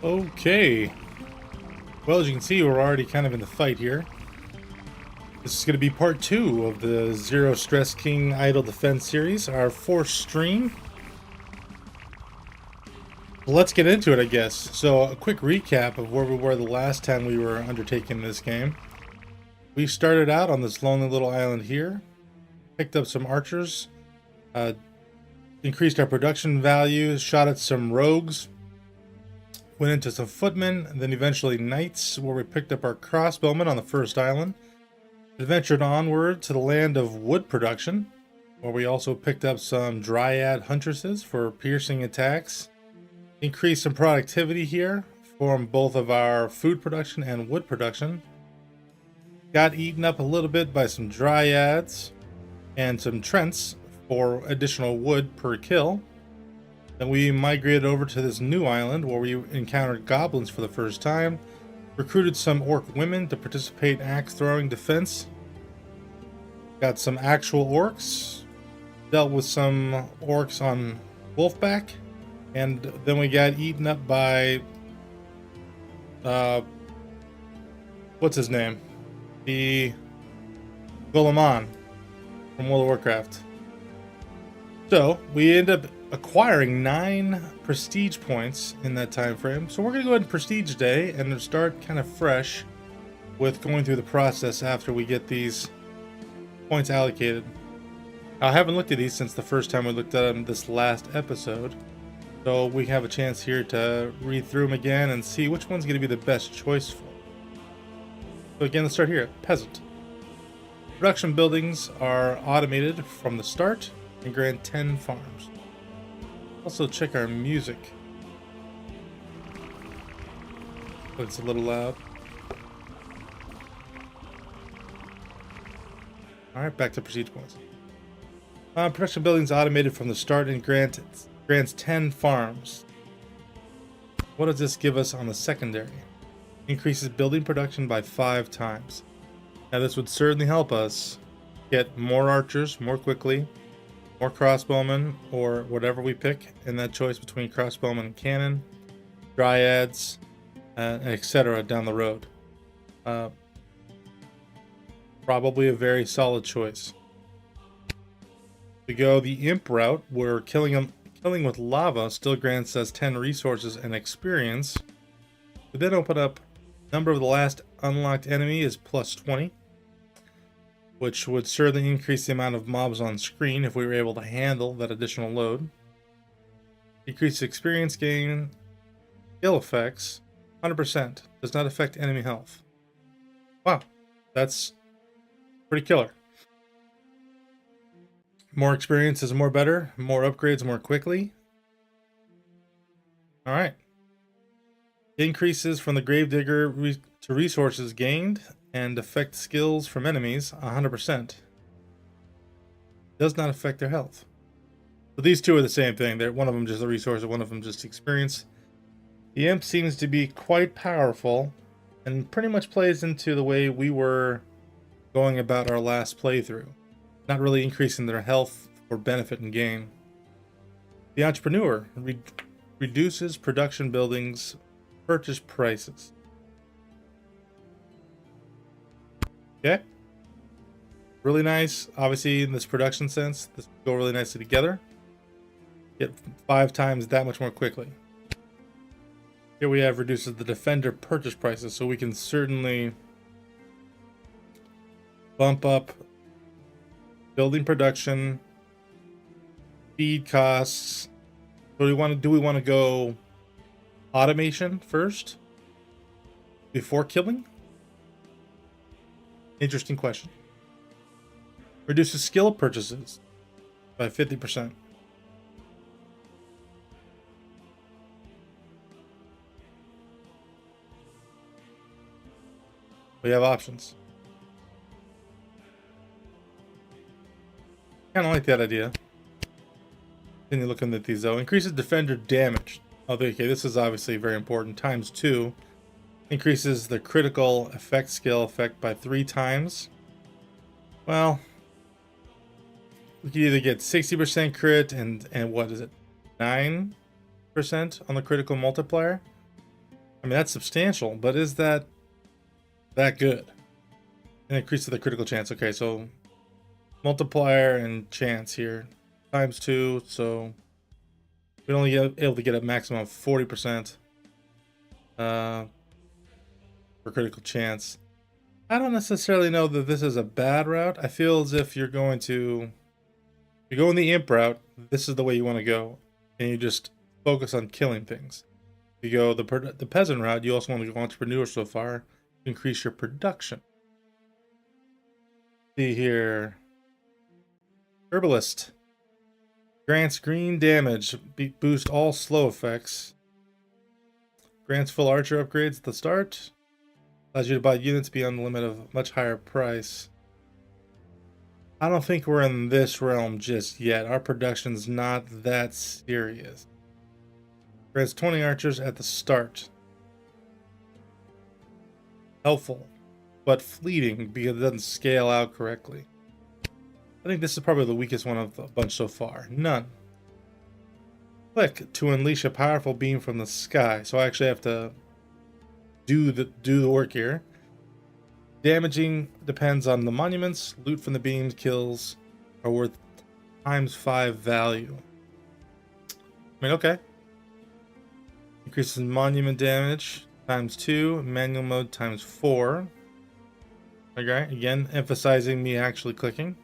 Okay, well, as you can see, we're already kind of in the fight here. This is going to be part 2 of the Zero Stress King Idle Defense series, our 4th stream. Let's get into it, I guess. So, a quick recap of where we were the last time we were undertaking this game. We started out on this lonely little island here, picked up some archers, increased our production value, shot at some rogues, went into some footmen, and then eventually knights, where we picked up our crossbowmen on the first island. Adventured onward to the land of wood production, where we also picked up some dryad huntresses for piercing attacks. Increased some productivity here from both of our food production and wood production. Got eaten up a little bit by some dryads and some trents for additional wood per kill. Then we migrated over to this new island where we encountered goblins for the first time, recruited some orc women to participate in axe throwing defense, got some actual orcs, dealt with some orcs on wolfback, and then we got eaten up by what's his name? The Golemon from World of Warcraft. So we end up acquiring 9 prestige points in that time frame. So we're going to go ahead and prestige day and start kind of fresh with going through the process after we get these points allocated. I haven't looked at these since the first time we looked at them this last episode. So we have a chance here to read through them again and see which one's going to be the best choice for. So again, let's start here. Peasant. Production buildings are automated from the start and grant 10 farms. Also check our music. It's a little loud. Alright, back to prestige points. Production buildings automated from the start and grants 10 farms. What does this give us on the secondary? Increases building production by 5 times. Now this would certainly help us get more archers more quickly, more crossbowmen, or whatever we pick in that choice between crossbowmen and cannon, dryads, etc. down the road. Probably a very solid choice. We go the imp route, where killing with lava still grants us 10 resources and experience. We then open up number of the last unlocked enemy is plus 20, which would certainly increase the amount of mobs on screen if we were able to handle that additional load. Decrease experience gain, skill effects, 100%. Does not affect enemy health. Wow, that's pretty killer. More experience is more better, more upgrades more quickly. Alright. Increases from the gravedigger to resources gained and affect skills from enemies 100%. Does not affect their health. So these two are the same thing. One of them just a resource, one of them just experience. The imp seems to be quite powerful and pretty much plays into the way we were going about our last playthrough. Not really increasing their health for benefit and gain. The entrepreneur reduces production buildings' purchase prices. Okay. Really nice. Obviously, in this production sense, this will go really nicely together. Get 5 times that much more quickly. Here we have reduces the defender purchase prices, so we can certainly bump up building production, feed costs. So do we want to go automation first before killing? Interesting question. Reduces skill purchases by 50%. We have options. Kind of like that idea. Then you're looking at these though. Increases defender damage. Oh, okay, this is obviously very important. Times 2. Increases the critical effect skill effect by 3 times. Well, we can either get 60% crit and what is it? 9% on the critical multiplier. I mean, that's substantial, but is that good? And increase to the critical chance. Okay, so multiplier and chance here times 2, so we'd only get able to get a maximum of 40% for critical chance. I don't necessarily know that this is a bad route. I feel as if you're going to, if you go in the imp route, this is the way you want to go, and you just focus on killing things. If you go the peasant route, you also want to go entrepreneur so far, increase your production. See here, herbalist grants green damage, boost all slow effects, grants full archer upgrades at the start, allows you to buy units beyond the limit of much higher price. I don't think we're in this realm just yet. Our production's not that serious. Grants 20 archers at the start. Helpful, but fleeting because it doesn't scale out correctly. I think this is probably the weakest one of the bunch so far. None. Click to unleash a powerful beam from the sky. So I actually have to do the work here. Damaging depends on the monuments. Loot from the beams kills are worth ×5 value. I mean, okay. Increases monument damage ×2. Manual mode ×4. Okay, again, emphasizing me actually clicking.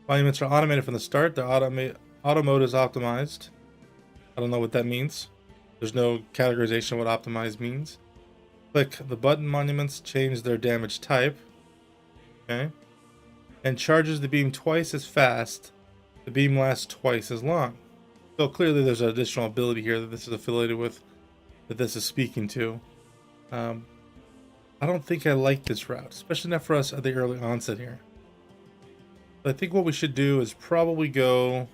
Monuments are automated from the start. The auto mode is optimized. I don't know what that means. There's no categorization of what optimized means. Click the button monuments, change their damage type. Okay. And charges the beam twice as fast. The beam lasts twice as long. So clearly there's an additional ability here that this is affiliated with, that this is speaking to. I don't think I like this route, especially not for us at the early onset here. But I think what we should do is probably go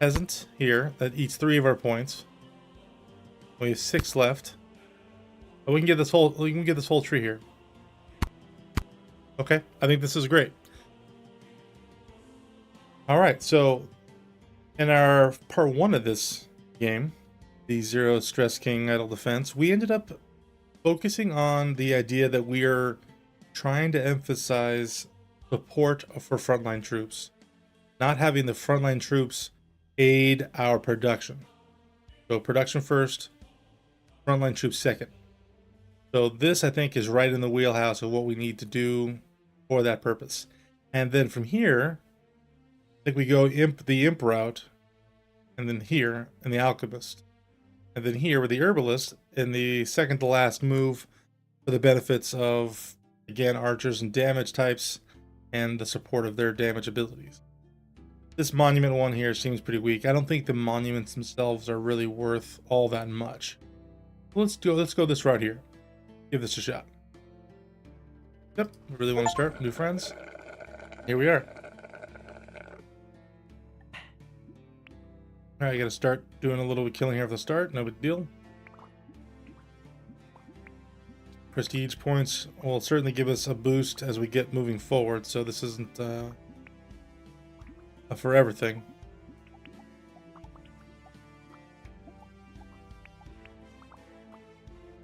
peasant here. That eats 3 of our points. We have 6 left. But we can get this whole tree here. Okay, I think this is great. All right, so in our part 1 of this game, the Zero Stress King Idle Defense, we ended up focusing on the idea that we are trying to emphasize support for frontline troops, not having the frontline troops aid our production. So production first, frontline troops second. So this, I think, is right in the wheelhouse of what we need to do for that purpose. And then from here, I think we go the imp route, and then here, and the alchemist. And then here with the herbalist, in the second to last move, for the benefits of, again, archers and damage types, and the support of their damage abilities. This monument one here seems pretty weak. I don't think the monuments themselves are really worth all that much. Let's go this route here. Give this a shot. Yep, really want to start new friends. Here we are. All right, I got to start doing a little bit killing here at the start. No big deal. Prestige points will certainly give us a boost as we get moving forward, so this isn't a forever thing.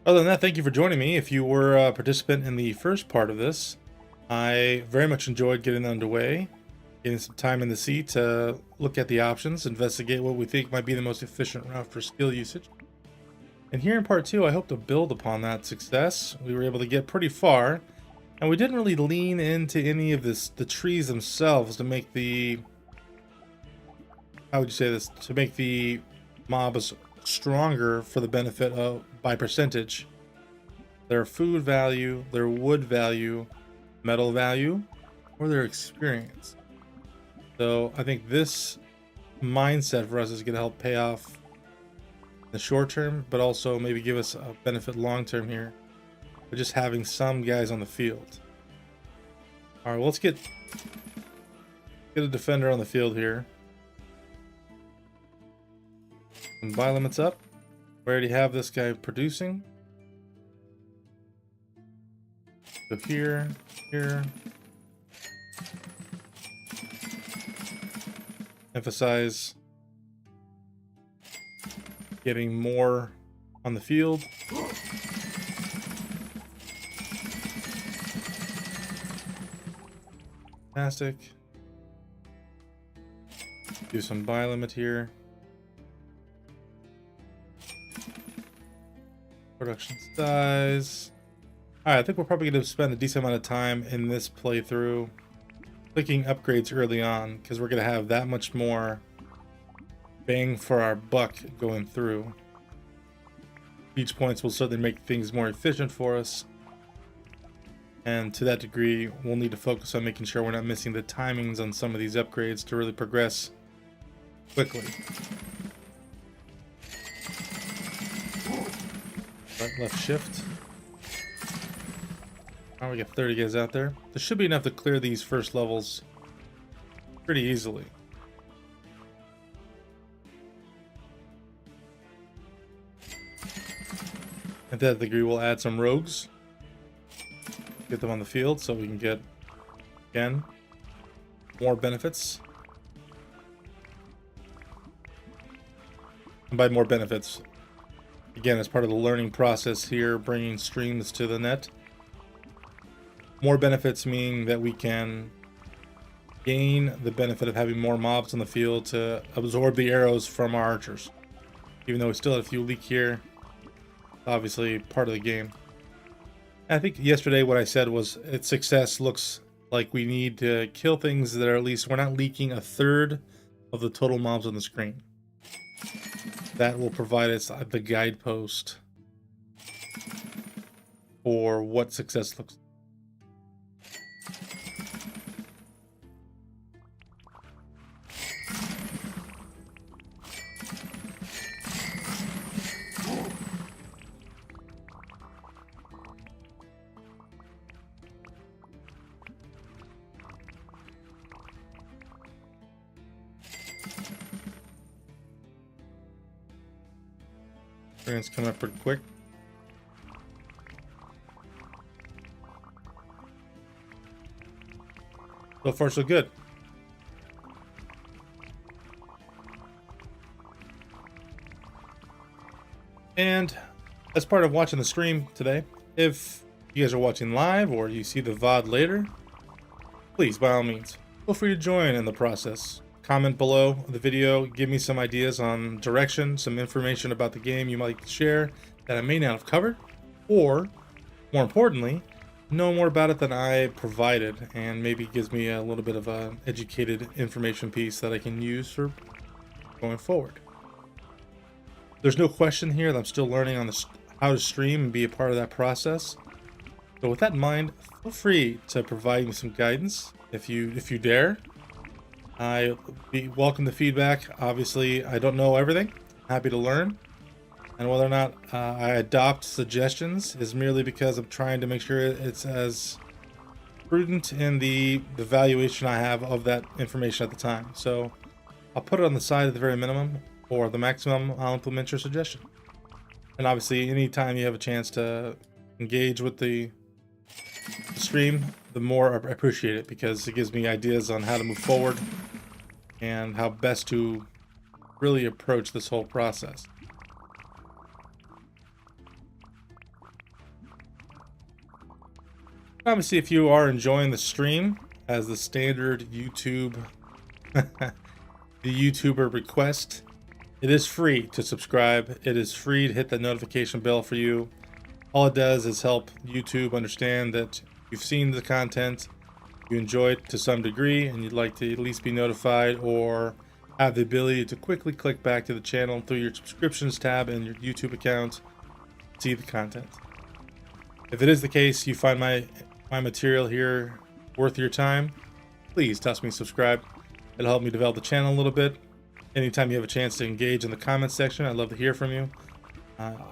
Other than that, thank you for joining me. If you were a participant in the first part of this, I very much enjoyed getting underway, getting some time in the seat to look at the options, investigate what we think might be the most efficient route for skill usage. And here in part 2, I hope to build upon that success. We were able to get pretty far, and we didn't really lean into any of the trees themselves to make the, how would you say this, to make the mobs stronger for the benefit of, by percentage, their food value, their wood value, metal value, or their experience. So I think this mindset for us is going to help pay off in the short term, but also maybe give us a benefit long term here for just having some guys on the field. All right, well, let's get a defender on the field here. And buy limits up. We already have this guy producing. So here. Emphasize getting more on the field. Fantastic. Do some buy limit here. Production size. Alright, I think we're probably going to spend a decent amount of time in this playthrough clicking upgrades early on, because we're going to have that much more bang for our buck going through. Each points will certainly make things more efficient for us. And to that degree, we'll need to focus on making sure we're not missing the timings on some of these upgrades to really progress quickly. Right, left shift. Now we get 30 guys out there. This should be enough to clear these first levels pretty easily. At that degree, we'll add some rogues. Get them on the field so we can get, again, more benefits. And by more benefits, again, as part of the learning process here, bringing streams to the net. More benefits meaning that we can gain the benefit of having more mobs on the field to absorb the arrows from our archers. Even though we still had a few leak here, obviously part of the game. I think yesterday what I said was its success looks like we need to kill things that are at least we're not leaking a third of the total mobs on the screen. That will provide us the guidepost for what success looks like. It's coming up pretty quick. So far, so good. And as part of watching the stream today, if you guys are watching live or you see the VOD later, please, by all means, feel free to join in the process. Comment below the video, give me some ideas on direction, some information about the game you might share that I may not have covered, or more importantly, know more about it than I provided, and maybe gives me a little bit of an educated information piece that I can use for going forward. There's no question here that I'm still learning on how to stream and be a part of that process. So with that in mind, feel free to provide me some guidance if you dare. I welcome the feedback. Obviously, I don't know everything. I'm happy to learn. And whether or not I adopt suggestions is merely because I'm trying to make sure it's as prudent in the valuation I have of that information at the time. So I'll put it on the side at the very minimum, or the maximum, I'll implement your suggestion. And obviously, anytime you have a chance to engage with the stream, the more I appreciate it, because it gives me ideas on how to move forward and how best to really approach this whole process. Obviously, if you are enjoying the stream, as the standard YouTube the YouTuber request, it is free to subscribe. It is free to hit the notification bell for you. All it does is help YouTube understand that you've seen the content, you enjoy it to some degree, and you'd like to at least be notified or have the ability to quickly click back to the channel through your subscriptions tab in your YouTube account to see the content. If it is the case, you find my material here worth your time, please toss me subscribe. It'll help me develop the channel a little bit. Anytime you have a chance to engage in the comment section, I'd love to hear from you.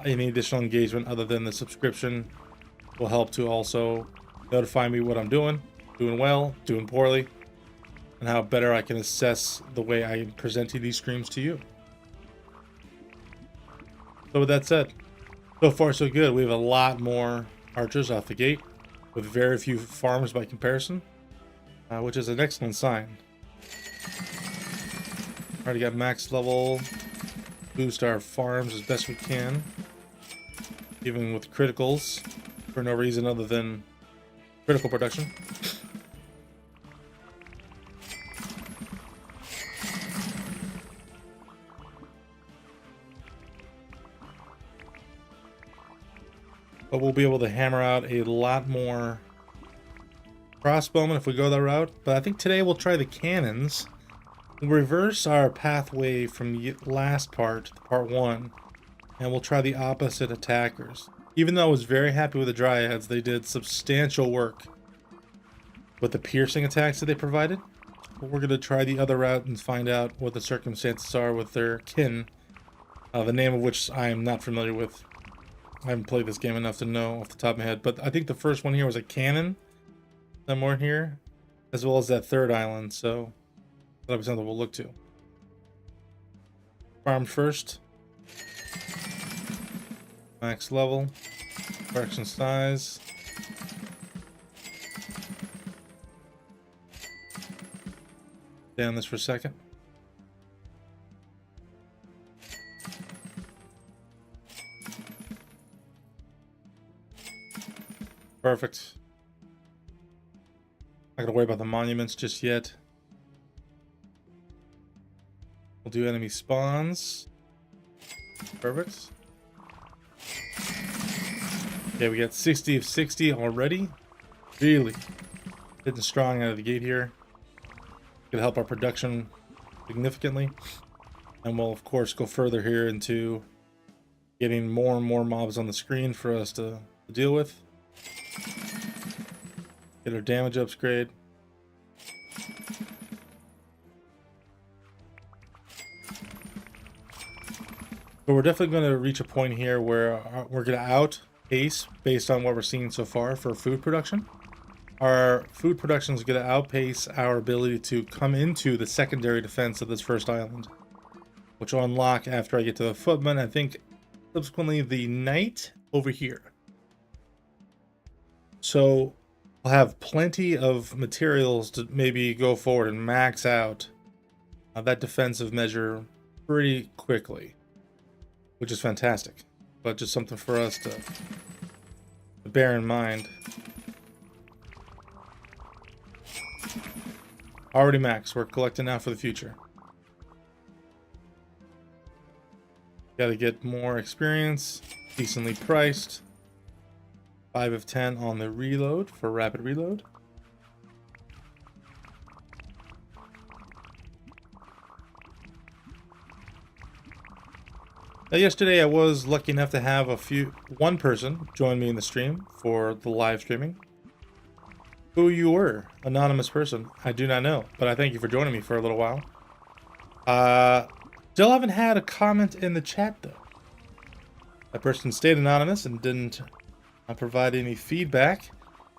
Any additional engagement other than the subscription will help to also notify me what I'm doing well, doing poorly, and how better I can assess the way I am presenting these streams to you. So with that said, so far so good. We have a lot more archers off the gate with very few farms by comparison, which is an excellent sign. Already got max level, boost our farms as best we can. even with criticals, for no reason other than critical production. But we'll be able to hammer out a lot more crossbowmen if we go that route. But I think today we'll try the cannons. We'll reverse our pathway from the last part, part 1, and we'll try the opposite attackers. Even though I was very happy with the Dryads, they did substantial work with the piercing attacks that they provided. But we're going to try the other route and find out what the circumstances are with their kin, the name of which I am not familiar with. I haven't played this game enough to know off the top of my head, but I think the first one here was a cannon somewhere here, as well as that third island, so that'll be something we'll look to. Farm first. Max level. Correction size. Stay on this for a second. Perfect. Not gonna worry about the monuments just yet. We'll do enemy spawns. Perfect. Okay, we got 60 of 60 already. Really hitting strong out of the gate here. Gonna help our production significantly. And we'll of course go further here into getting more and more mobs on the screen for us to deal with. Get our damage upgrade. But we're definitely going to reach a point here where we're going to outpace, based on what we're seeing so far, for food production. Our food production is going to outpace our ability to come into the secondary defense of this first island, which will unlock after I get to the footman. I think subsequently the knight over here. So we'll have plenty of materials to maybe go forward and max out that defensive measure pretty quickly, which is fantastic, but just something for us to bear in mind. Already max. We're collecting now for the future. Got to get more experience, decently priced. 5 of 10 on the reload for rapid reload. Now, yesterday I was lucky enough to have one person join me in the stream for the live streaming. Who you were, anonymous person, I do not know, but I thank you for joining me for a little while. Still haven't had a comment in the chat though. That person stayed anonymous and didn't provide any feedback,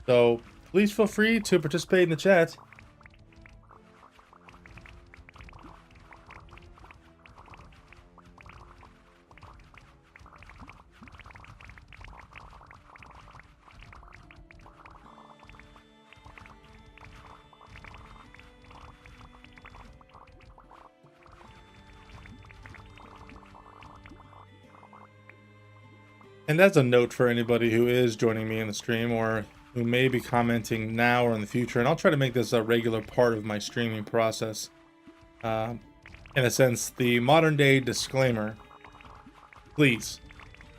so please feel free to participate in the chat. And that's a note for anybody who is joining me in the stream or who may be commenting now or in the future. And I'll try to make this a regular part of my streaming process. In a sense, the modern day disclaimer. Please,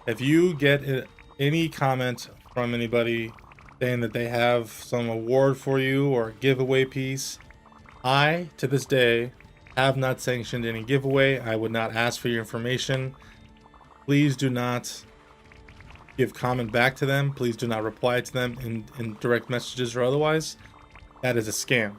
if you get any comment from anybody saying that they have some award for you or giveaway piece, I, to this day, have not sanctioned any giveaway. I would not ask for your information. Please do not give comment back to them. Please do not reply to them in direct messages or otherwise. That is a scam.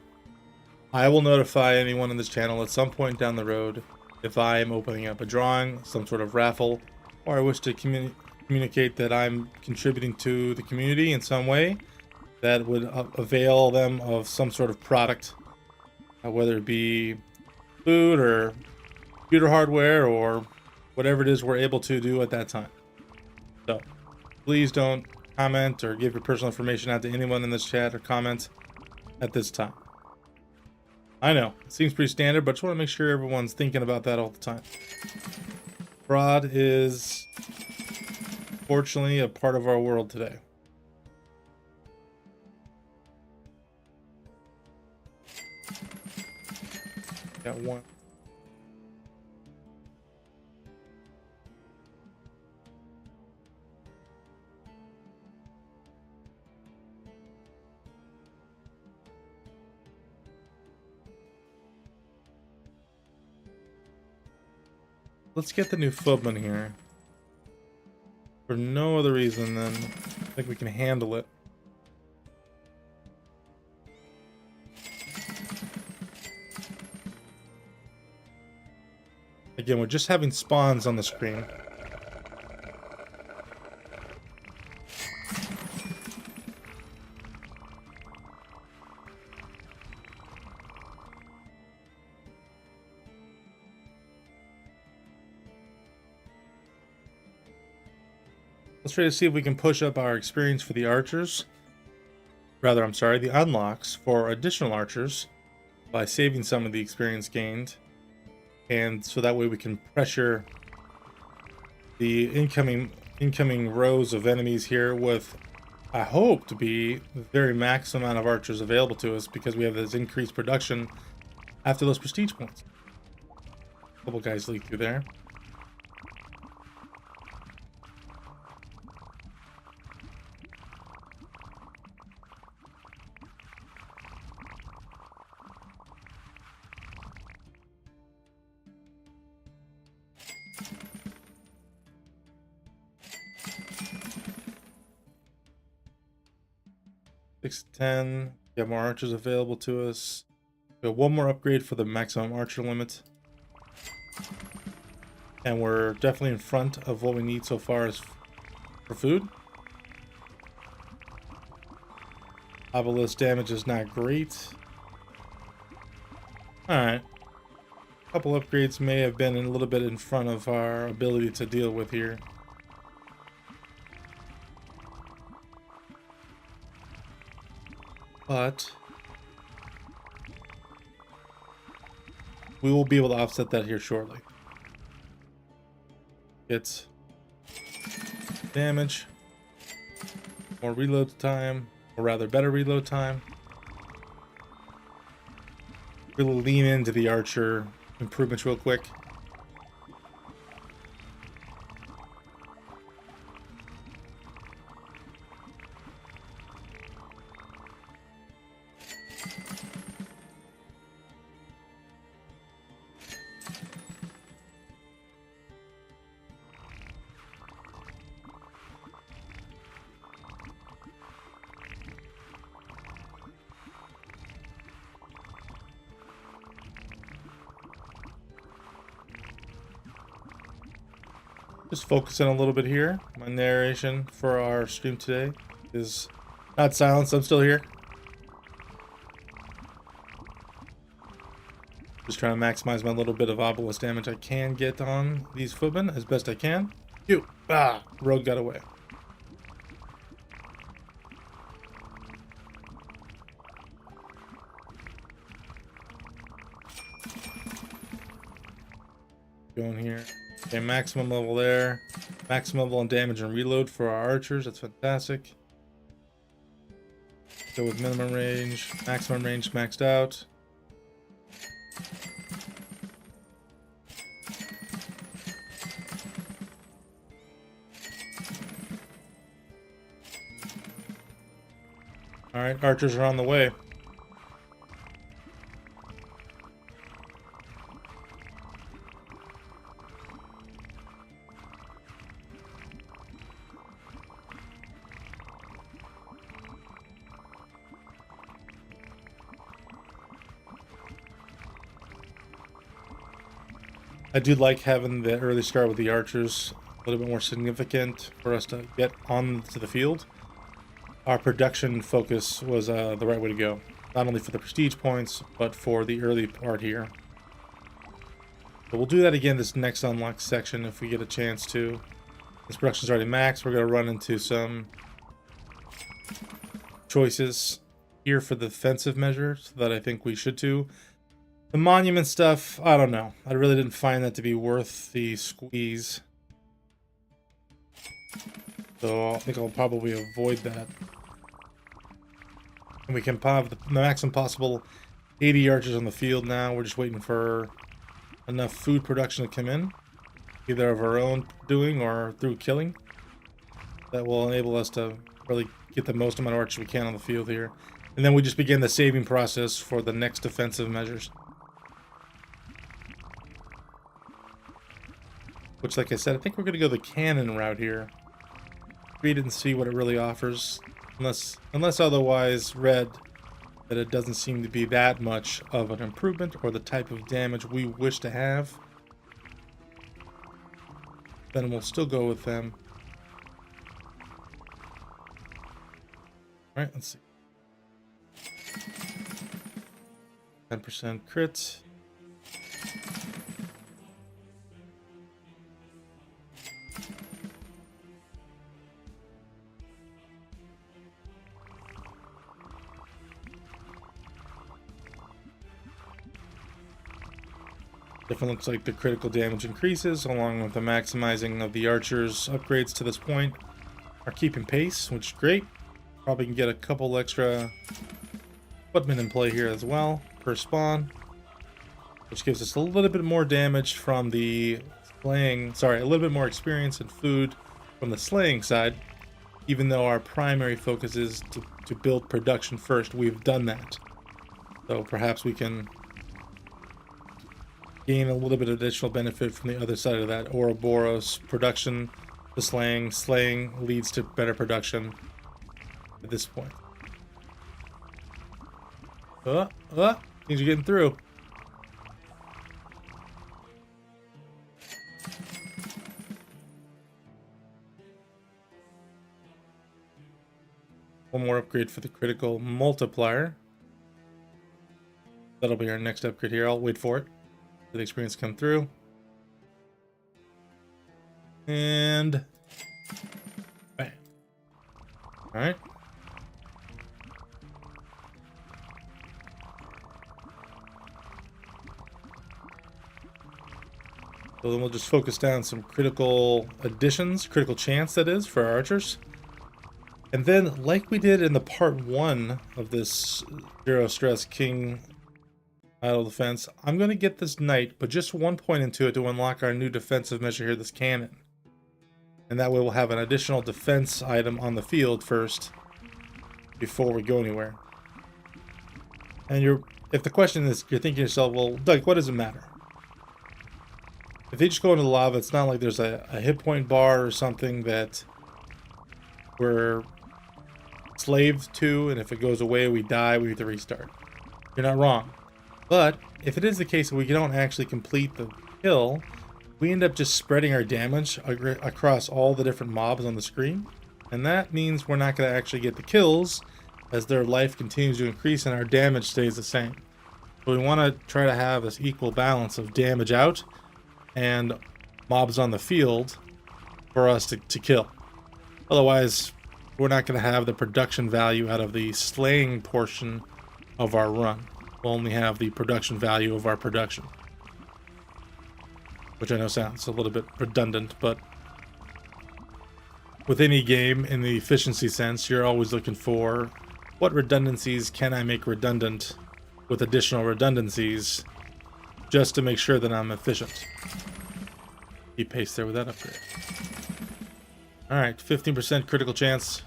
I will notify anyone in this channel at some point down the road if I am opening up a drawing, some sort of raffle, or I wish to communicate that I'm contributing to the community in some way that would avail them of some sort of product, whether it be food or computer hardware or whatever it is we're able to do at that time. So please don't comment or give your personal information out to anyone in this chat or comment at this time. I know, it seems pretty standard, but I just want to make sure everyone's thinking about that all the time. Fraud is unfortunately a part of our world today. Got one. Let's get the new footman here. For no other reason than I think we can handle it. Again, we're just having spawns on the screen. Let's try to see if we can push up our experience for the archers. Rather, I'm sorry, the unlocks for additional archers by saving some of the experience gained. And so that way we can pressure the incoming rows of enemies here with, I hope, to be the very max amount of archers available to us because we have this increased production after those prestige points. A couple guys leak through there. Six to 10. Got more archers available to us. We got one more upgrade for the maximum archer limit. And we're definitely in front of what we need so far as for food. Obelisk damage is not great. Alright. A couple upgrades may have been a little bit in front of our ability to deal with here. But we will be able to offset that here shortly. It's damage, more reload time, or rather better reload time. Really lean into the archer improvements real quick. Just focusing a little bit here. My narration for our stream today is not silenced. I'm still here. Just trying to maximize my little bit of obelisk damage I can get on these footmen as best I can. Phew! Ah! Rogue got away. Going here. Okay, maximum level there. Maximum level on damage and reload for our archers. That's fantastic. Go with minimum range. Maximum range maxed out. Alright, archers are on the way. I do like having the early start with the archers a little bit more significant for us to get on to the field. Our production focus was the right way to go. Not only for the prestige points, but for the early part here. So we'll do that again this next unlock section if we get a chance to. This production's already maxed. We're going to run into some choices here for the defensive measures that I think we should do. The monument stuff, I don't know. I really didn't find that to be worth the squeeze. So I think I'll probably avoid that. And we can have the maximum possible 80 archers on the field now. We're just waiting for enough food production to come in, either of our own doing or through killing. That will enable us to really get the most amount of archers we can on the field here. And then we just begin the saving process for the next defensive measures. Which, like I said, I think we're going to go the cannon route here. Read it and see what it really offers. Unless otherwise read that it doesn't seem to be that much of an improvement or the type of damage we wish to have. Then we'll still go with them. Alright, let's see. 10% crit. Definitely looks like the critical damage increases, along with the maximizing of the archers' upgrades to this point are keeping pace, which is great. Probably can get a couple extra footmen in play here as well per spawn, which gives us a little bit more damage from the slaying, sorry, a little bit more experience and food from the slaying side, even though our primary focus is to build production first. We've done that. So perhaps we can gain a little bit of additional benefit from the other side of that Ouroboros production. The slaying leads to better production at this point. Things are getting through. One more upgrade for the critical multiplier. That'll be our next upgrade here. I'll wait for it. The experience come through. And bang. All right. So then we'll just focus down some critical additions, critical chance that is, for our archers. And then, like we did in the part 1 of this Zero Stress King Idle Defense, I'm going to get this knight, but just 1 point into it to unlock our new defensive measure here, this cannon. And that way we'll have an additional defense item on the field first before we go anywhere. And if the question is, you're thinking to yourself, well, Doug, what does it matter? If they just go into the lava, it's not like there's a hit point bar or something that we're slaved to, and if it goes away, we die, we have to restart. You're not wrong. But if it is the case that we don't actually complete the kill, we end up just spreading our damage across all the different mobs on the screen. And that means we're not going to actually get the kills as their life continues to increase and our damage stays the same. So we want to try to have this equal balance of damage out and mobs on the field for us to kill. Otherwise, we're not going to have the production value out of the slaying portion of our run. We'll only have the production value of our production. Which I know sounds a little bit redundant, but with any game, in the efficiency sense, you're always looking for what redundancies can I make redundant with additional redundancies just to make sure that I'm efficient. Keep pace there with that upgrade. Alright, 15% critical chance.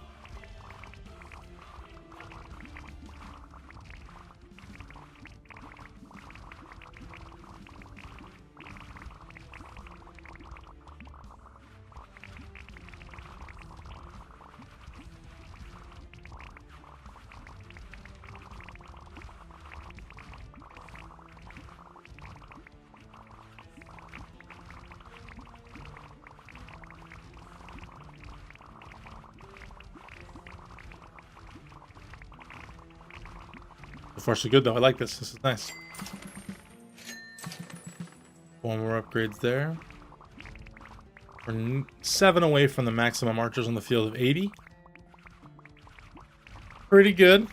So far so good though, I like this. This is nice. One more upgrades there. We're 7 away from the maximum archers on the field of 80. Pretty good.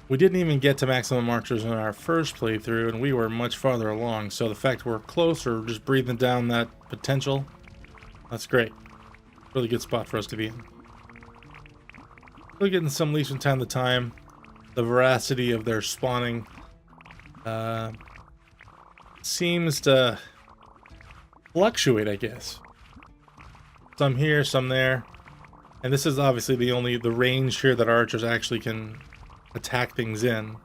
We didn't even get to maximum archers in our first playthrough, and we were much farther along. So the fact we're closer, just breathing down that potential, that's great. Really good spot for us to be in. We're getting some leash from time to time. The veracity of their spawning seems to fluctuate, I guess. Some here, some there. And this is obviously the range here that archers actually can attack things in.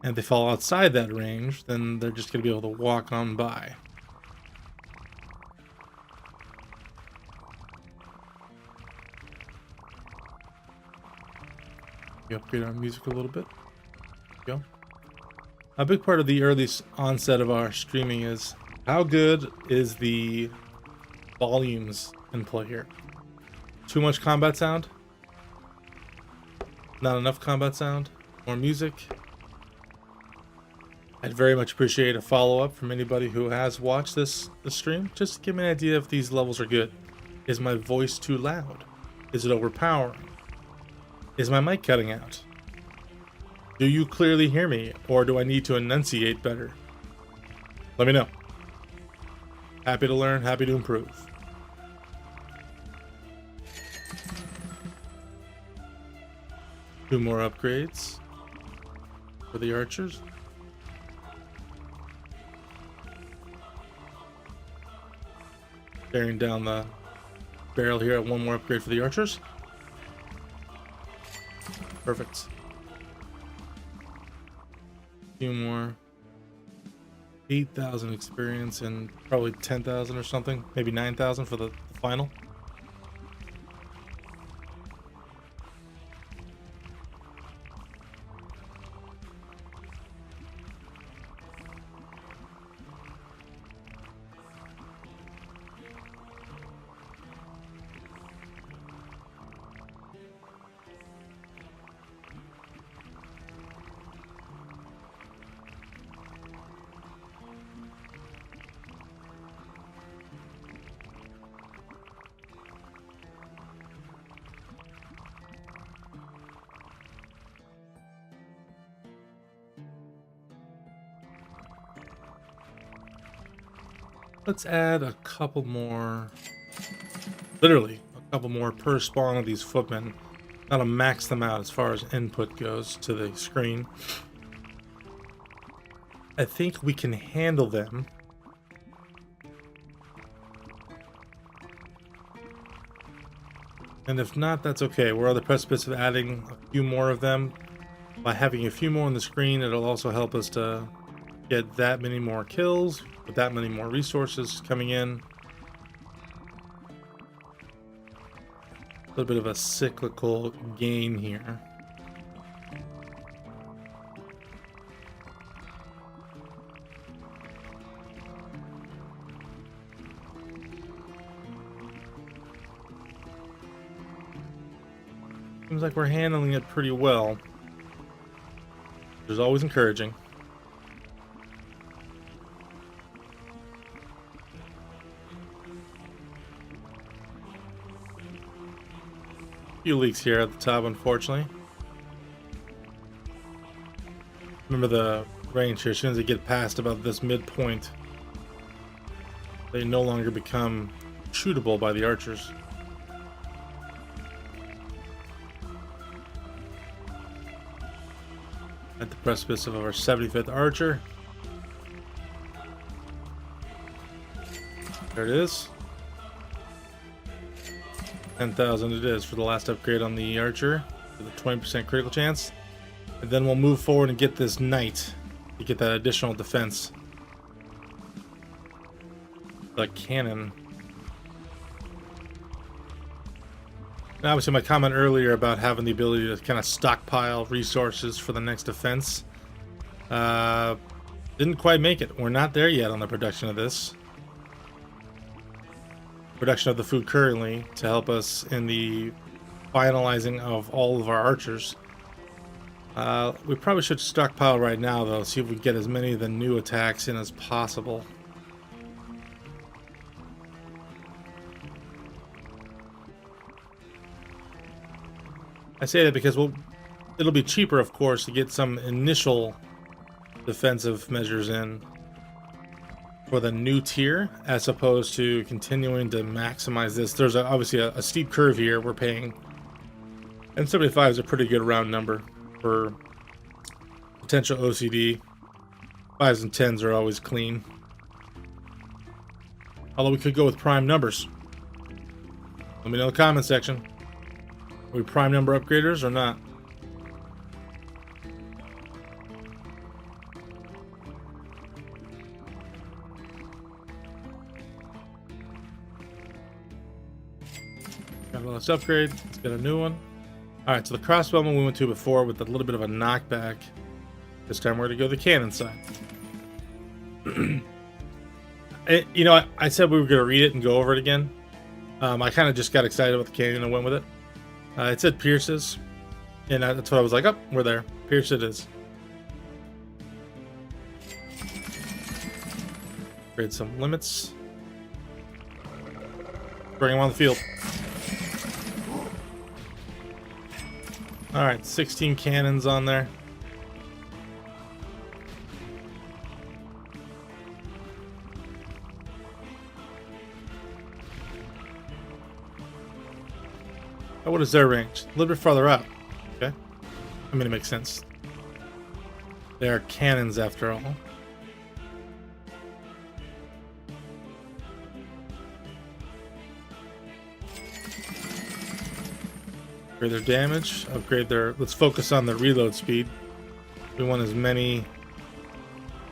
And if they fall outside that range, then they're just going to be able to walk on by. We upgrade our music a little bit. There we go. A big part of the early onset of our streaming is how good is the volumes in play here. Too much combat sound? Not enough combat sound? More music? I'd very much appreciate a follow-up from anybody who has watched this stream. Just to give me an idea if these levels are good. Is my voice too loud? Is it overpowering? Is my mic cutting out? Do you clearly hear me, or do I need to enunciate better? Let me know. Happy to learn, happy to improve. Two more upgrades for the archers. Bearing down the barrel here. One more upgrade for the archers. Perfect. A few more. 8,000 experience and probably 10,000 or something. Maybe 9,000 for the final. Let's add a couple more, literally a couple more per spawn of these footmen. That'll max them out as far as input goes to the screen. I think we can handle them. And if not, that's okay. We're on the precipice of adding a few more of them. By having a few more on the screen, it'll also help us to get that many more kills, with that many more resources coming in. A little bit of a cyclical gain here. Seems like we're handling it pretty well, which is always encouraging. Few leaks here at the top, unfortunately. Remember the range here, as soon as they get past about this midpoint, they no longer become shootable by the archers. At the precipice of our 75th archer. There it is. 10,000 it is for the last upgrade on the archer, with a 20% critical chance. And then we'll move forward and get this knight to get that additional defense. The cannon. And obviously my comment earlier about having the ability to kind of stockpile resources for the next defense didn't quite make it. We're not there yet on the production of this. Production of the food currently to help us in the finalizing of all of our archers. We probably should stockpile right now though, see if we can get as many of the new attacks in as possible. I say that because it'll be cheaper, of course, to get some initial defensive measures in. for the new tier, as opposed to continuing to maximize this. There's obviously a steep curve here we're paying, and 75 is a pretty good round number for potential OCD. 5s and 10s are always clean. Although we could go with prime numbers. Let me know in the comment section. Are we prime number upgraders or not? Got a last upgrade. Let's get a new one. Alright, so the crossbowman we went to before with a little bit of a knockback. This time we're going to go the cannon side. You know, I said we were going to read it and go over it again. I kind of just got excited about the cannon and went with it. It said pierces, and that's what I was like, oh, we're there. Pierce it is. Create some limits. Bring him on the field. Alright, 16 cannons on there. Oh, what is their range? A little bit farther out. Okay. I mean, it makes sense. They are cannons after all. Upgrade their damage. Upgrade their... Let's focus on the reload speed. We want as many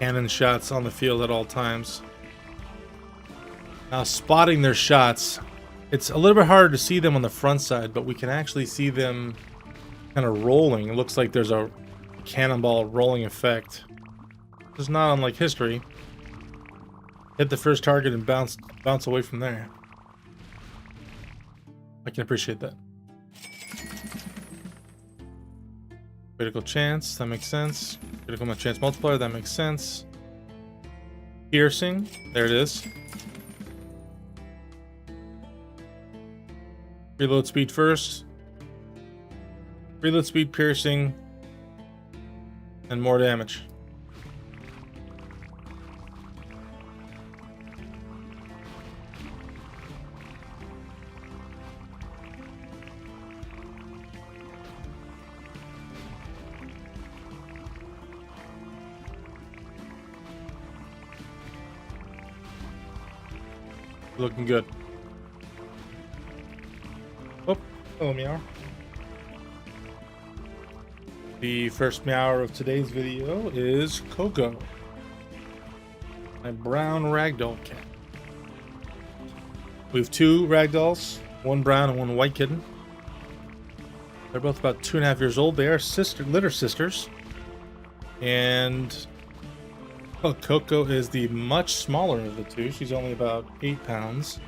cannon shots on the field at all times. Now, spotting their shots... It's a little bit harder to see them on the front side, but we can actually see them kind of rolling. It looks like there's a cannonball rolling effect. It's not unlike history. Hit the first target and bounce away from there. I can appreciate that. Critical chance, that makes sense. Critical chance multiplier, that makes sense. Piercing, there it is. Reload speed first. Reload speed, piercing, and more damage. Looking good. Oh, hello, meow. The first meower of today's video is Coco, my brown ragdoll cat. We have two ragdolls, one brown and one white kitten. They're both about 2.5 years old. They are litter sisters. And Coco is the much smaller of the two. She's only about 8 pounds.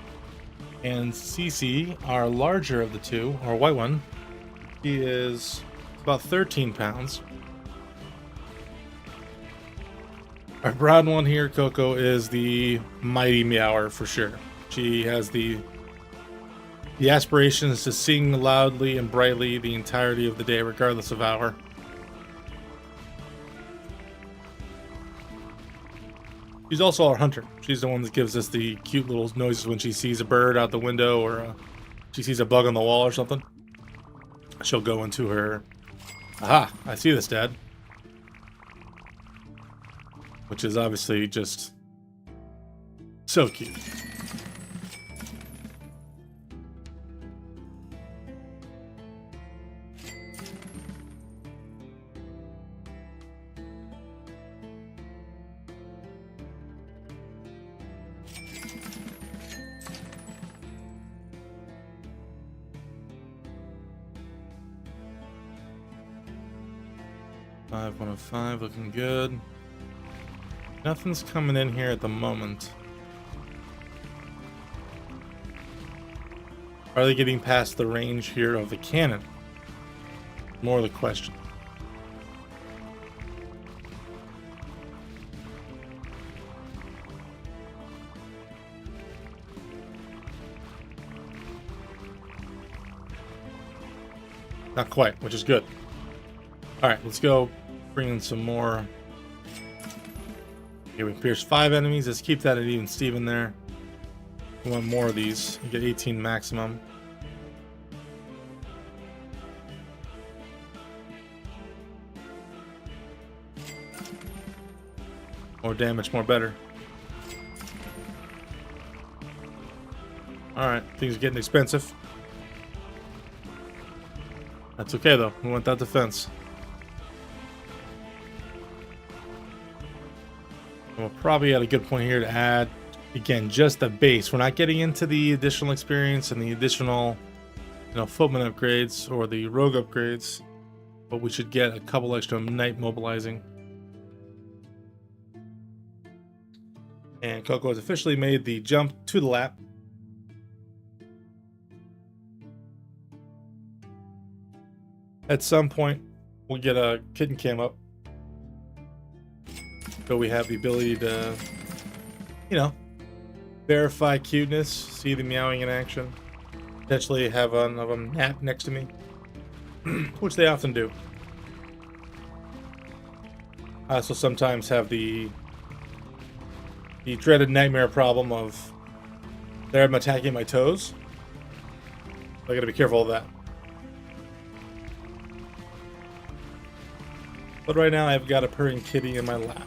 And Cece, our larger of the two, our white one, she is about 13 pounds. Our brown one here, Coco, is the mighty meower for sure. She has the aspirations to sing loudly and brightly the entirety of the day, regardless of hour. She's also our hunter. She's the one that gives us the cute little noises when she sees a bird out the window or she sees a bug on the wall or something. She'll go into her, aha, I see this, Dad. Which is obviously just so cute. One of 5, looking good. Nothing's coming in here at the moment. Are they getting past the range here of the cannon? More the question. Not quite, which is good. Alright, let's go bring in some more Okay, we pierced 5 enemies. Let's keep that at even Steven there. We want more of these. You get 18 maximum. More damage, more better. Alright, things are getting expensive. That's okay though, we want that defense. And we're probably at a good point here to add, again, just the base. We're not getting into the additional experience and the additional, footman upgrades or the rogue upgrades, but we should get a couple extra night mobilizing. And Coco has officially made the jump to the lap. At some point, we'll get a kitten cam up. So we have the ability to, verify cuteness, see the meowing in action, potentially have one of them nap next to me, which they often do. I also sometimes have the dreaded nightmare problem of them attacking my toes. I gotta be careful of that. But right now I've got a purring kitty in my lap.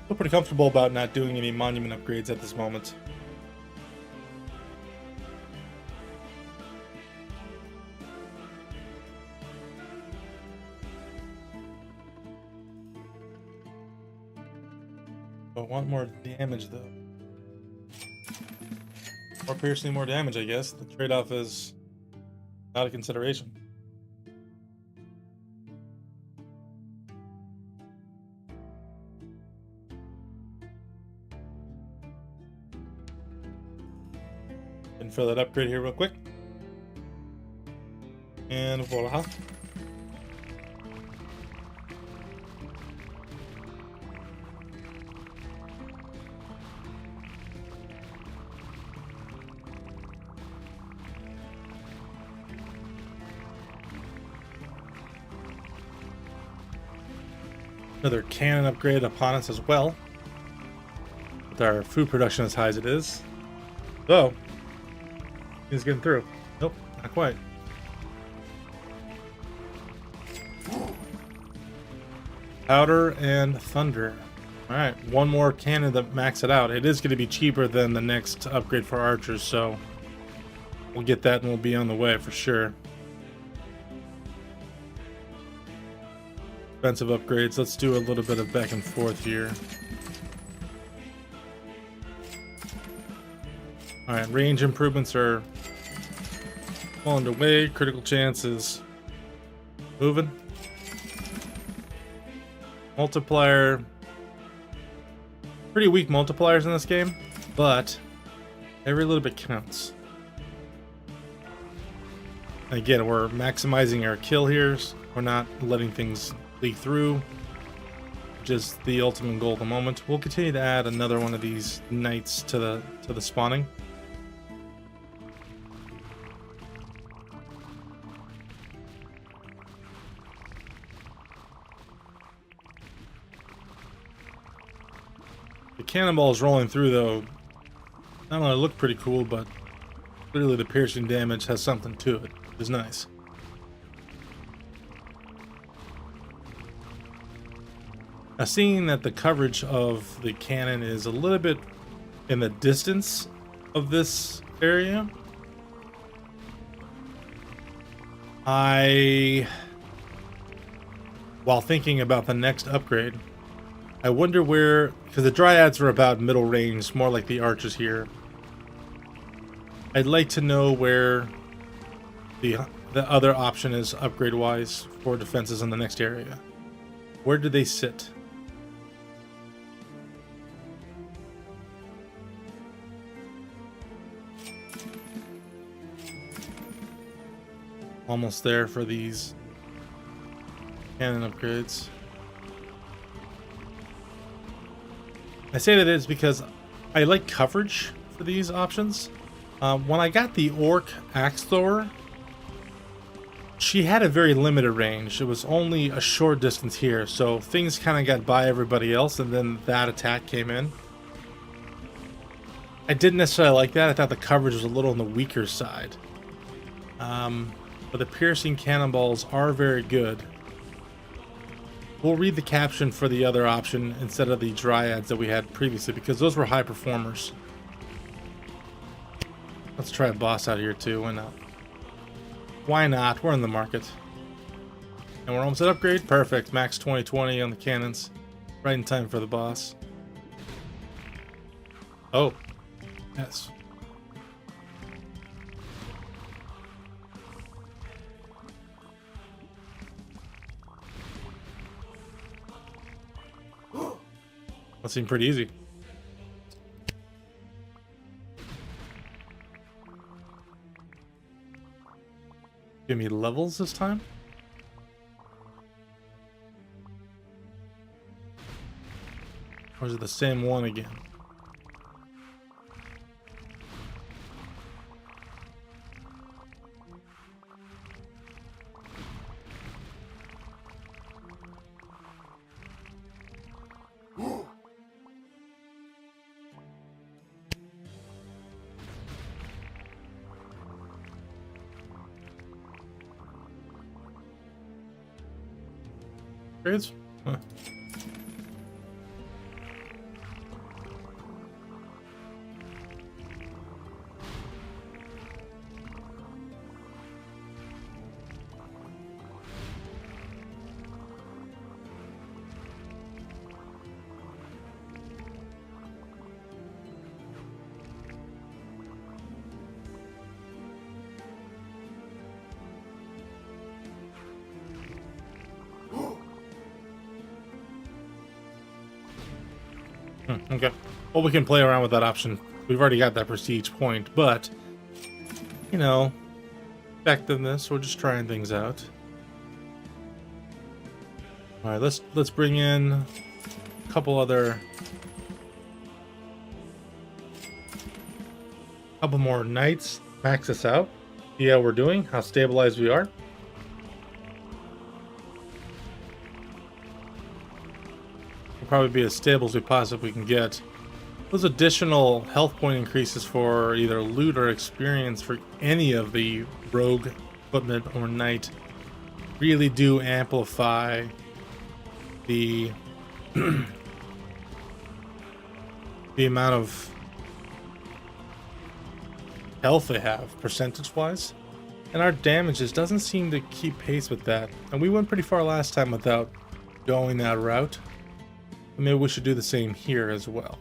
Feel pretty comfortable about not doing any monument upgrades at this moment. I want more damage though. More piercing, more damage, I guess. The trade-off is not a consideration. And fill that upgrade here real quick. And voila. Another cannon upgrade upon us as well, with our food production as high as it is. So, he's getting through. Nope, not quite. Powder and thunder. Alright, one more cannon to max it out. It is going to be cheaper than the next upgrade for archers, so we'll get that and we'll be on the way for sure. Expensive upgrades. Let's do a little bit of back and forth here. Alright, range improvements are well underway. Critical chances moving. Multiplier. Pretty weak multipliers in this game, but every little bit counts. Again, we're maximizing our kill here. We're not letting things leak through. Just the ultimate goal at the moment. We'll continue to add another one of these knights to the spawning. The cannonballs rolling through though, not only look pretty cool, but clearly the piercing damage has something to it. It's nice. Now, seeing that the coverage of the cannon is a little bit in the distance of this area, I while thinking about the next upgrade. I wonder where, because the Dryads are about middle range, more like the archers here. I'd like to know where the other option is upgrade-wise for defenses in the next area. Where do they sit? Almost there for these cannon upgrades. I say that it's because I like coverage for these options. When I got the Orc Axe Thrower, she had a very limited range. It was only a short distance here, so things kind of got by everybody else, and then that attack came in. I didn't necessarily like that. I thought the coverage was a little on the weaker side. But the piercing cannonballs are very good. We'll read the caption for the other option instead of the Dryads that we had previously, because those were high performers. Let's try a boss out here too. Why not? Why not? We're in the market. And we're almost at upgrade. Perfect. Max 2020 on the cannons. Right in time for the boss. Oh. Yes. That seemed pretty easy. Give me levels this time? Or is it the same one again? Grades? Huh. Okay. Well, we can play around with that option. We've already got that prestige point, but, you know, back to this, we're just trying things out. All right, let's bring in a couple more knights. Max this out. See how we're doing, how stabilized we are. Probably be as stable as we possibly can get. Those additional health point increases for either loot or experience for any of the rogue, footman, or knight really do amplify the the amount of health they have percentage wise, and our damages doesn't seem to keep pace with that, and we went pretty far last time without going that route. Maybe we should do the same here as well.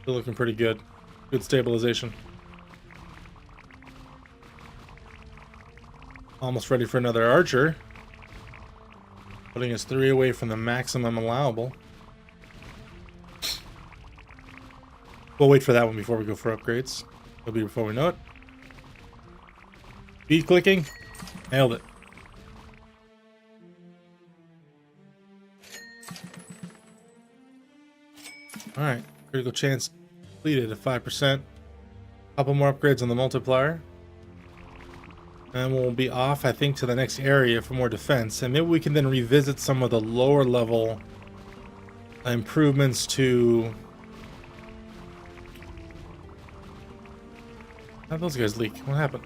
They're looking pretty good. Good stabilization. Almost ready for another archer. Putting us 3 away from the maximum allowable. We'll wait for that one before we go for upgrades. It'll be before we know it. Speed clicking. Nailed it. Alright. Critical chance completed at 5%. Couple more upgrades on the multiplier. And we'll be off, I think, to the next area for more defense. And maybe we can then revisit some of the lower level improvements to... How'd those guys leak? What happened?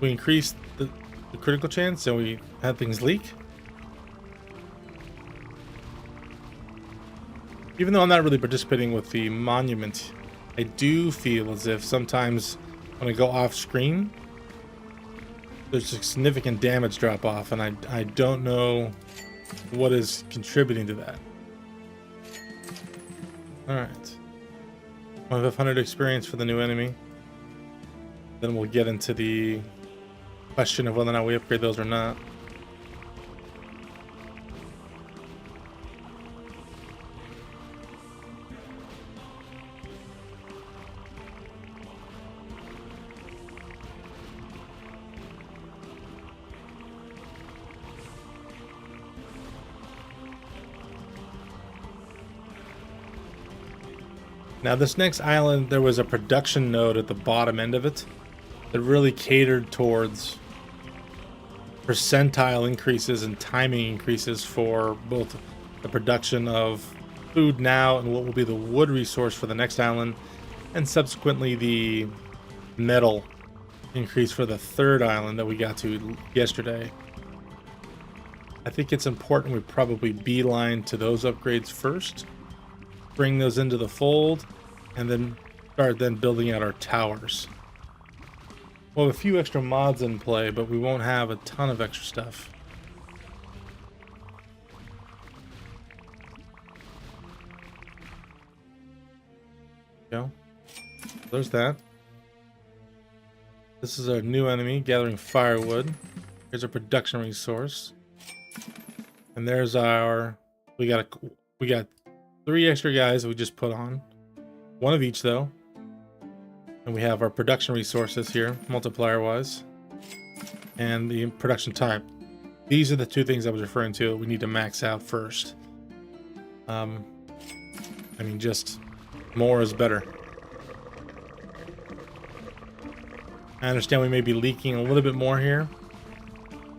We increased the critical chance and we had things leak. Even though I'm not really participating with the monument, I do feel as if sometimes when I go off screen, there's a significant damage drop off, and I don't know what is contributing to that. Alright. 500 experience for the new enemy. Then we'll get into the question of whether or not we upgrade those or not. Now this next island, there was a production node at the bottom end of it that really catered towards percentile increases and timing increases for both the production of food now and what will be the wood resource for the next island, and subsequently the metal increase for the third island that we got to yesterday. I think it's important we probably beeline to those upgrades first, bring those into the fold, and then start building out our towers. We'll have a few extra mods in play, but we won't have a ton of extra stuff. Go. There's that. This is our new enemy, gathering firewood. Here's our production resource. And there's our... We got 3 extra guys that we just put on. 1 of each, though. And we have our production resources here, multiplier-wise. And the production time. These are the 2 things I was referring to we need to max out first. I mean, just more is better. I understand we may be leaking a little bit more here.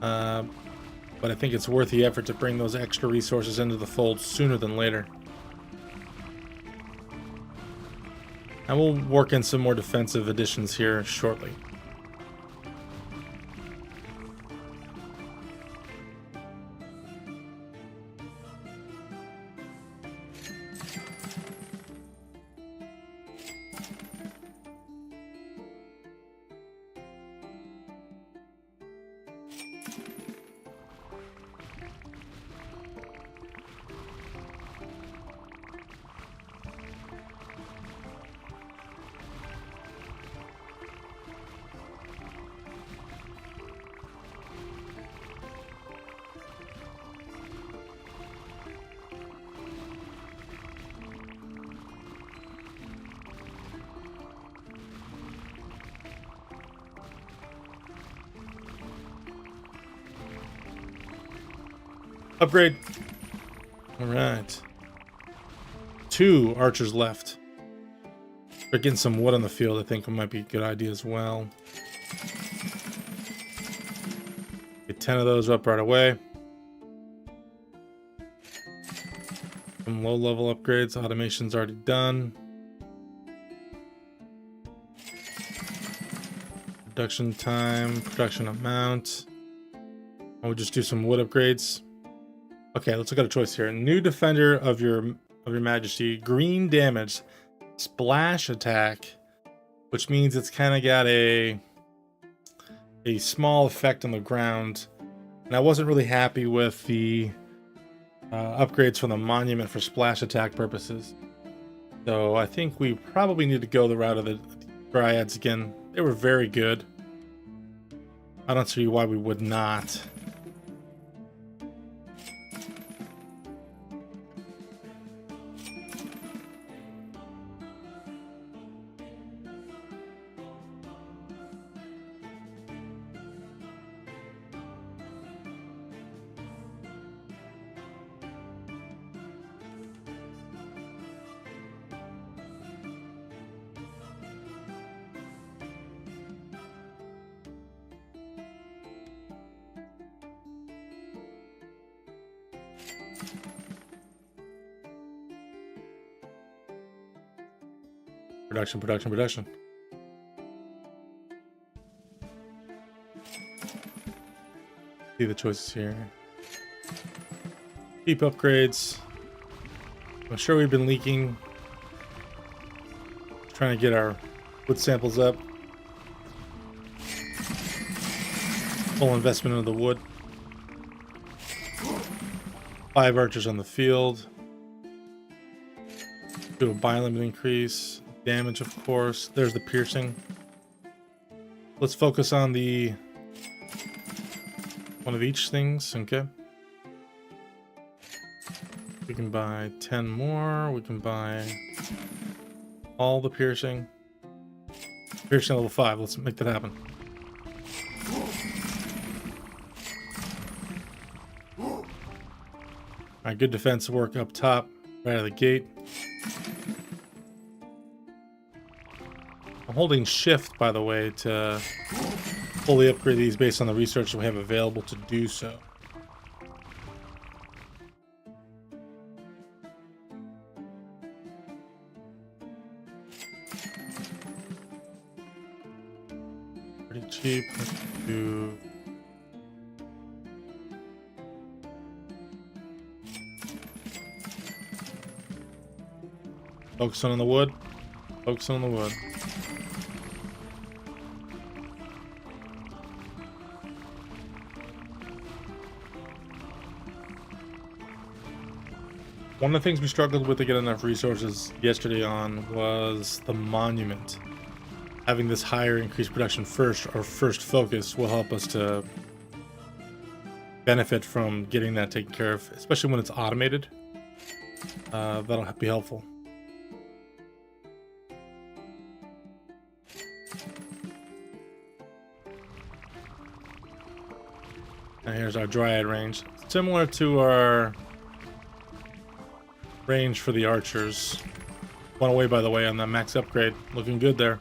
But I think it's worth the effort to bring those extra resources into the fold sooner than later. And we'll work in some more defensive additions here shortly. Upgrade. All right. 2 archers left. We're getting some wood on the field. I think it might be a good idea as well. Get 10 of those up right away. Some low-level upgrades. Automation's already done. Production time, production amount. I'll just do some wood upgrades. Okay, let's look at a choice here. New defender of your majesty, green damage, splash attack, which means it's kind of got a small effect on the ground. And I wasn't really happy with the upgrades from the monument for splash attack purposes. So I think we probably need to go the route of the dryads again. They were very good. I don't see why we would not. Production. See the choices here. Keep upgrades. I'm sure we've been leaking. Trying to get our wood samples up. Full investment into the wood. 5 archers on the field. Do a biolimit increase. Damage, of course. There's the piercing. Let's focus on the one of each things. Okay. We can buy 10 more. We can buy all the piercing. Piercing level 5. Let's make that happen. Alright, good defensive work up top, right out of the gate. I'm holding shift, by the way, to fully upgrade these based on the research that we have available to do so. Pretty cheap. Let's do... Focusing on the wood. Focusing on the wood. One of the things we struggled with to get enough resources yesterday on was the monument. Having this higher increased production first, or first focus, will help us to benefit from getting that taken care of, especially when it's automated. That'll be helpful. And here's our dryad range. Similar to our range for the archers. One away, by the way, on that max upgrade. Looking good there.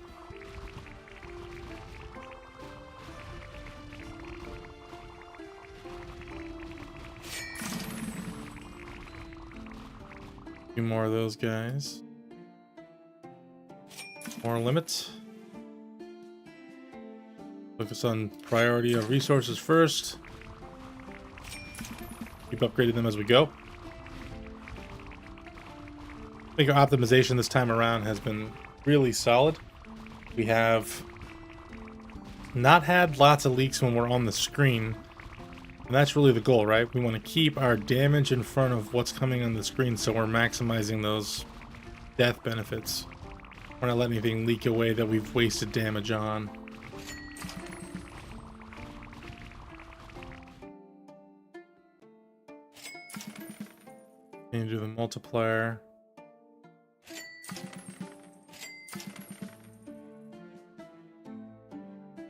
A few more of those guys. More limits. Focus on priority of resources first. Keep upgrading them as we go. I think our optimization this time around has been really solid. We have not had lots of leaks when we're on the screen. And that's really the goal, right? We want to keep our damage in front of what's coming on the screen so we're maximizing those death benefits. We're not letting anything leak away that we've wasted damage on. And do the multiplier.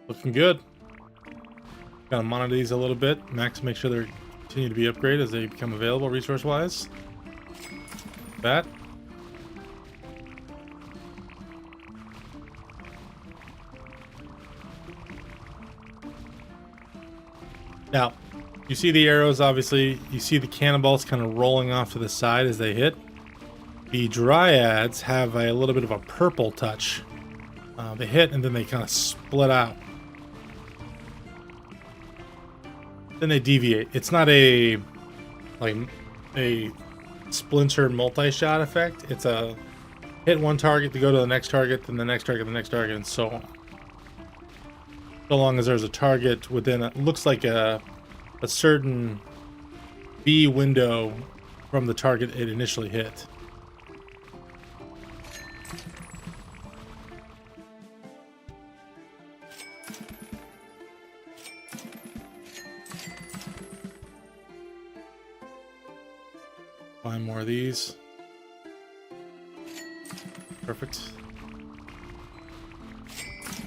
Looking good. Gotta monitor these a little bit. Max, make sure they continue to be upgraded as they become available resource-wise. That. Now, you see the arrows, obviously. You see the cannonballs kind of rolling off to the side as they hit. The dryads have a little bit of a purple touch. They hit and then they kind of split out. Then they deviate. It's not a splintered multi-shot effect. It's a hit one target to go to the next target, then the next target, and so on. So long as there's a target within it, looks like a certain B window from the target it initially hit. Find more of these. Perfect.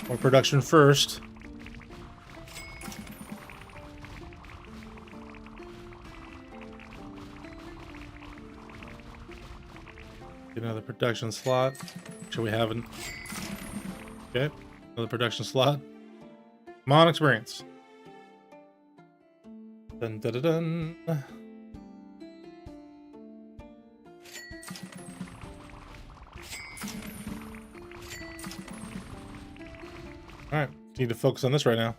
More production first. Get another production slot. Sure we haven't. Okay, another production slot. Come on, experience. Dun dun dun dun. Alright, need to focus on this right now.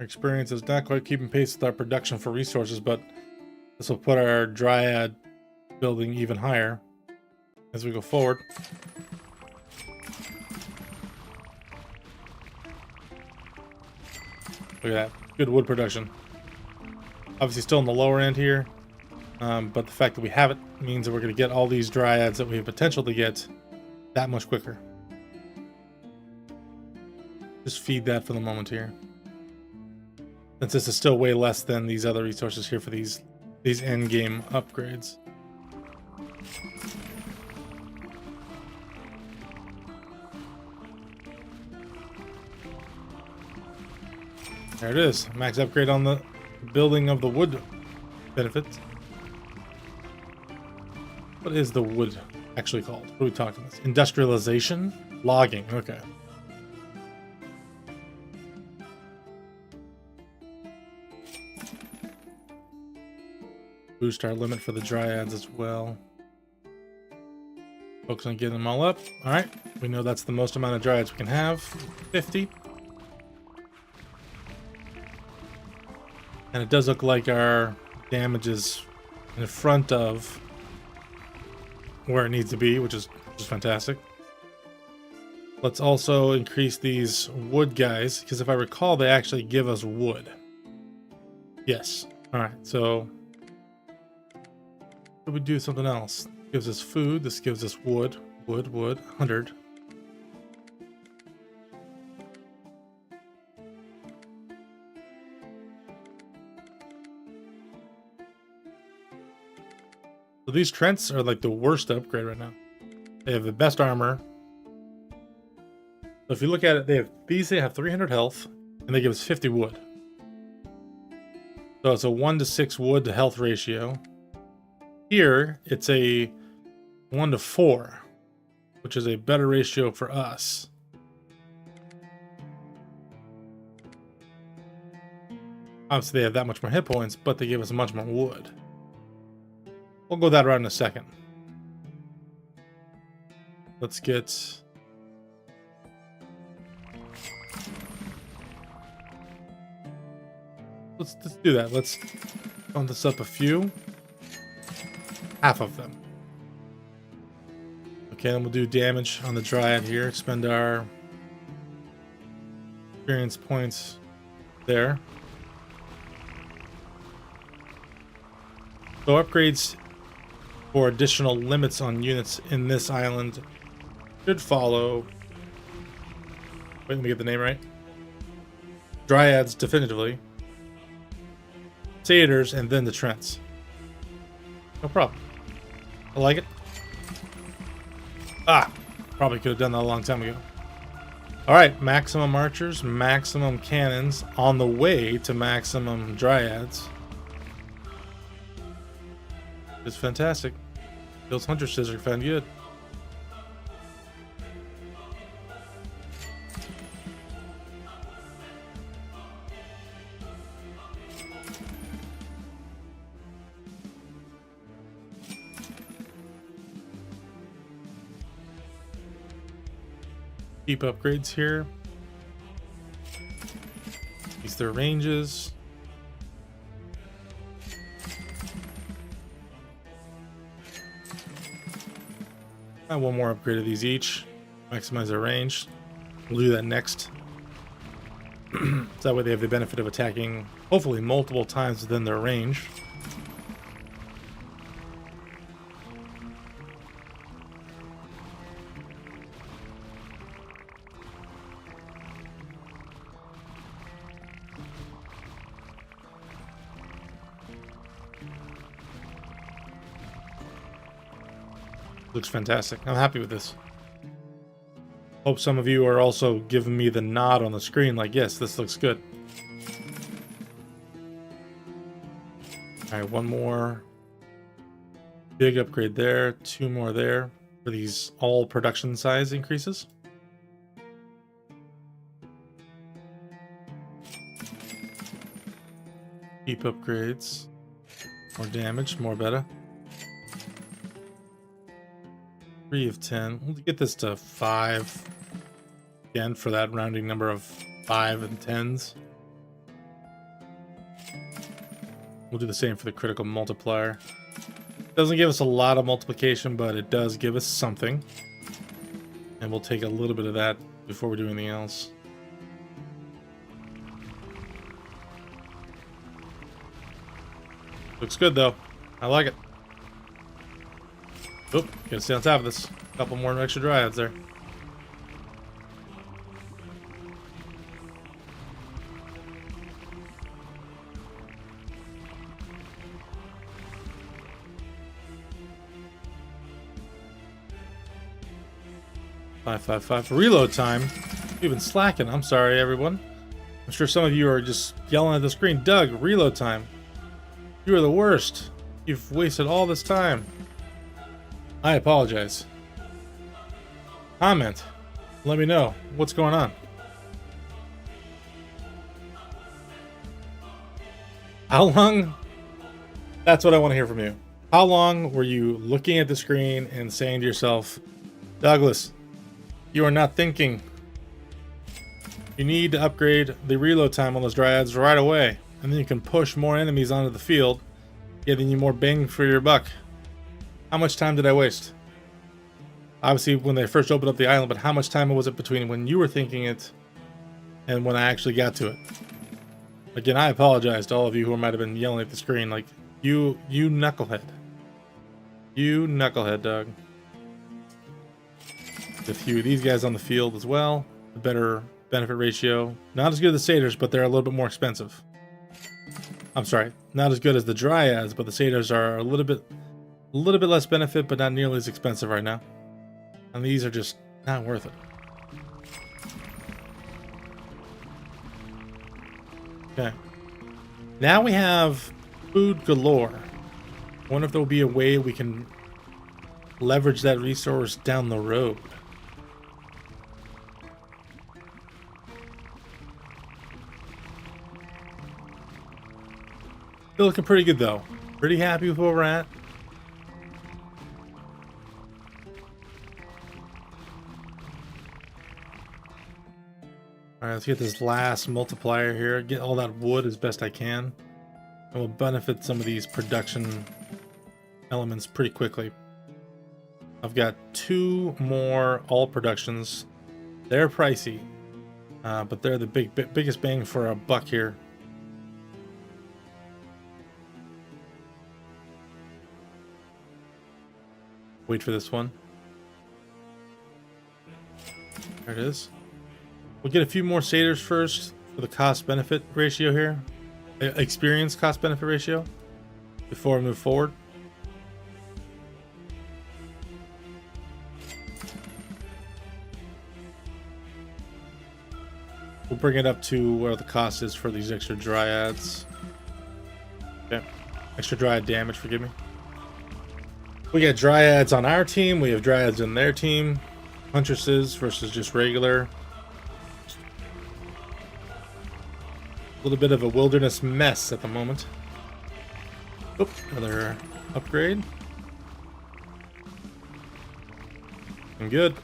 Our experience is not quite keeping pace with our production for resources, but this will put our dryad building even higher as we go forward. Look at that. Good wood production. Obviously still in the lower end here, but the fact that we have it means that we're going to get all these dryads that we have potential to get that much quicker. Just feed that for the moment here. Since this is still way less than these other resources here for these end game upgrades. There it is. Max upgrade on the building of the wood benefits. What is the wood actually called? What are we talking about? Industrialization? Logging. Okay. Boost our limit for the dryads as well. Focus on getting them all up. Alright. We know that's the most amount of dryads we can have. 50. And it does look like our damage is in front of where it needs to be, which is fantastic. Let's also increase these wood guys, because if I recall, they actually give us wood. Yes. Alright, so we do something else. Gives us food. This gives us wood. Wood. 100. So these Trents are like the worst to upgrade right now. They have the best armor. So if you look at it, they have 300 health, and they give us 50 wood. So it's a 1-to-6 wood to health ratio. Here, it's a 1-to-4, which is a better ratio for us. Obviously, they have that much more hit points, but they give us much more wood. We'll go that route in a second. Let's get... Let's do that. Let's bump this up a few. Half of them. Okay, then we'll do damage on the dryad here. Spend our experience points there. So upgrades for additional limits on units in this island should follow. Wait, let me get the name right. Dryads, definitively. Satyrs, and then the Trents. No problem. I like it. Ah! Probably could have done that a long time ago. Alright, maximum archers, maximum cannons, on the way to maximum dryads. It's fantastic. Bill's Hunter Scissor found good. Keep upgrades here. These their ranges. One more upgrade of these each. Maximize their range. We'll do that next. So that way they have the benefit of attacking, hopefully, multiple times within their range. Looks fantastic. I'm happy with this. Hope some of you are also giving me the nod on the screen like, yes, this looks good. Alright, one more big upgrade there, 2 more there for these all production size increases. Keep upgrades. More damage, more better. 3 of 10. We'll get this to 5 again for that rounding number of 5 and 10s. We'll do the same for the critical multiplier. Doesn't give us a lot of multiplication, but it does give us something. And we'll take a little bit of that before we do anything else. Looks good though. I like it. Oop, gotta stay on top of this. A couple more extra dryads there. $555 for reload time. You've been slacking. I'm sorry, everyone. I'm sure some of you are just yelling at the screen. Doug, reload time. You are the worst. You've wasted all this time. I apologize. Comment. Let me know what's going on. How long? That's what I want to hear from you. How long were you looking at the screen and saying to yourself, Douglas, you are not thinking. You need to upgrade the reload time on those dryads right away, and then you can push more enemies onto the field, giving you more bang for your buck. How much time did I waste? Obviously, when they first opened up the island, but how much time was it between when you were thinking it and when I actually got to it? Again, I apologize to all of you who might have been yelling at the screen, like, you knucklehead. You knucklehead, Doug. A few of these guys on the field as well. A better benefit ratio. Not as good as the satyrs, but they're a little bit more expensive. I'm sorry, not as good as the dryads, but the satyrs are a little bit less benefit, but not nearly as expensive right now. And these are just not worth it. Okay. Now we have food galore. I wonder if there'll be a way we can leverage that resource down the road. Still looking pretty good though. Pretty happy with where we're at. Alright, let's get this last multiplier here. Get all that wood as best I can. And we'll benefit some of these production elements pretty quickly. I've got 2 more all productions. They're pricey, but they're the biggest bang for a buck here. Wait for this one. There it is. We'll get a few more satyrs first for the cost-benefit ratio here. Experience cost-benefit ratio before we move forward. We'll bring it up to where the cost is for these extra dryads. Okay. Extra dryad damage, forgive me. We got dryads on our team. We have dryads in their team. Huntresses versus just regular. A little bit of a wilderness mess at the moment. Oop, another upgrade. I'm good.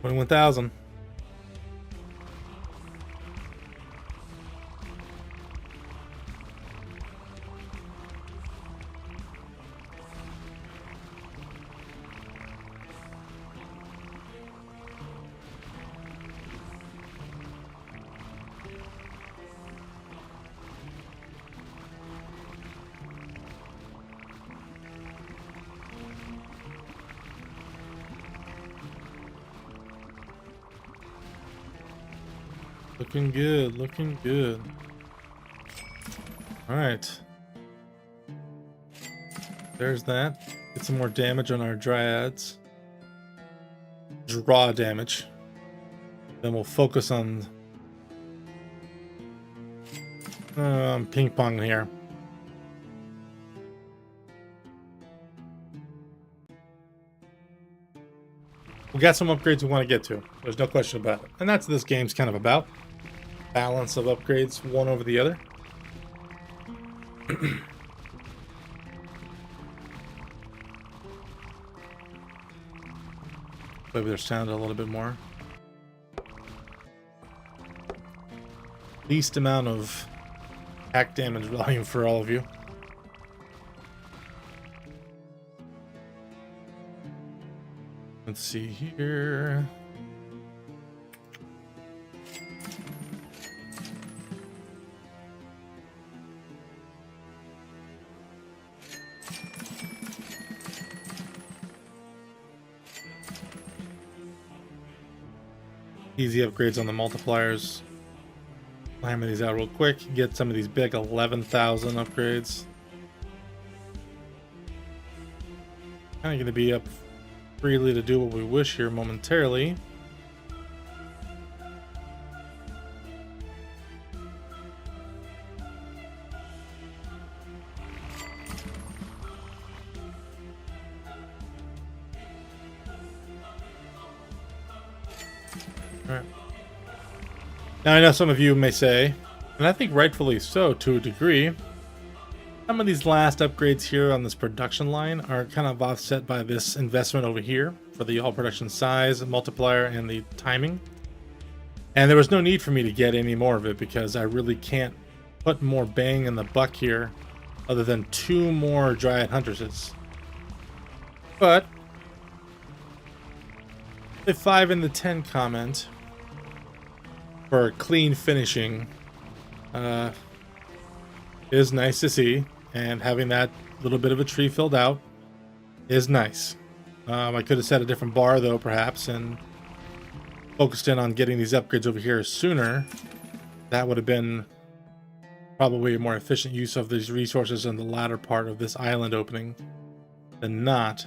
21,000. Looking good, looking good. Alright. There's that. Get some more damage on our dryads. Draw damage. Then we'll focus on ping pong here. We got some upgrades we want to get to. There's no question about it. And that's what this game's kind of about. Balance of upgrades, one over the other. Maybe their sound a little bit more. least amount of attack damage volume for all of you. Let's see here. Easy upgrades on the multipliers. Hammer these out real quick. Get some of these big 11,000 upgrades. Kind of going to be up freely to do what we wish here momentarily. Alright. Now I know some of you may say, and I think rightfully so to a degree, some of these last upgrades here on this production line are kind of offset by this investment over here for the all production size, multiplier, and the timing. And there was no need for me to get any more of it because I really can't put more bang in the buck here other than 2 more Dryad Huntresses. But the 5 in the 10 comment for clean finishing is nice to see, and having that little bit of a tree filled out is nice. I could have set a different bar though, perhaps, and focused in on getting these upgrades over here sooner. That would have been probably a more efficient use of these resources in the latter part of this island opening than not.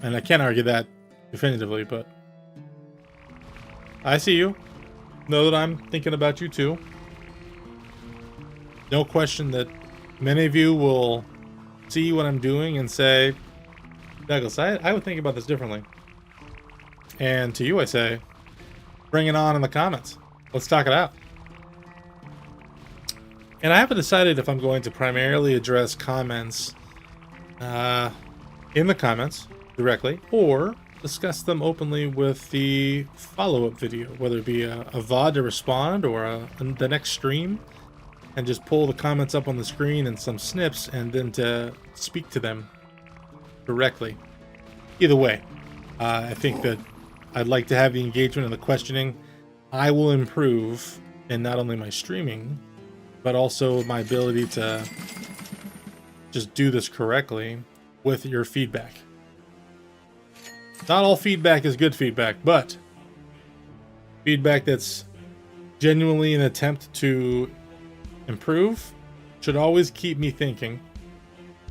And I can't argue that definitively, but I see you. Know that I'm thinking about you too. No question that many of you will see what I'm doing and say, Douglas, I would think about this differently. And to you I say, bring it on in the comments. Let's talk it out. And I haven't decided if I'm going to primarily address comments in the comments directly, or discuss them openly with the follow-up video, whether it be a VOD to respond or the next stream, and just pull the comments up on the screen and some snips and then to speak to them directly. Either way, I think that I'd like to have the engagement and the questioning. I will improve in not only my streaming, but also my ability to just do this correctly with your feedback. Not all feedback is good feedback, but feedback that's genuinely an attempt to improve should always keep me thinking,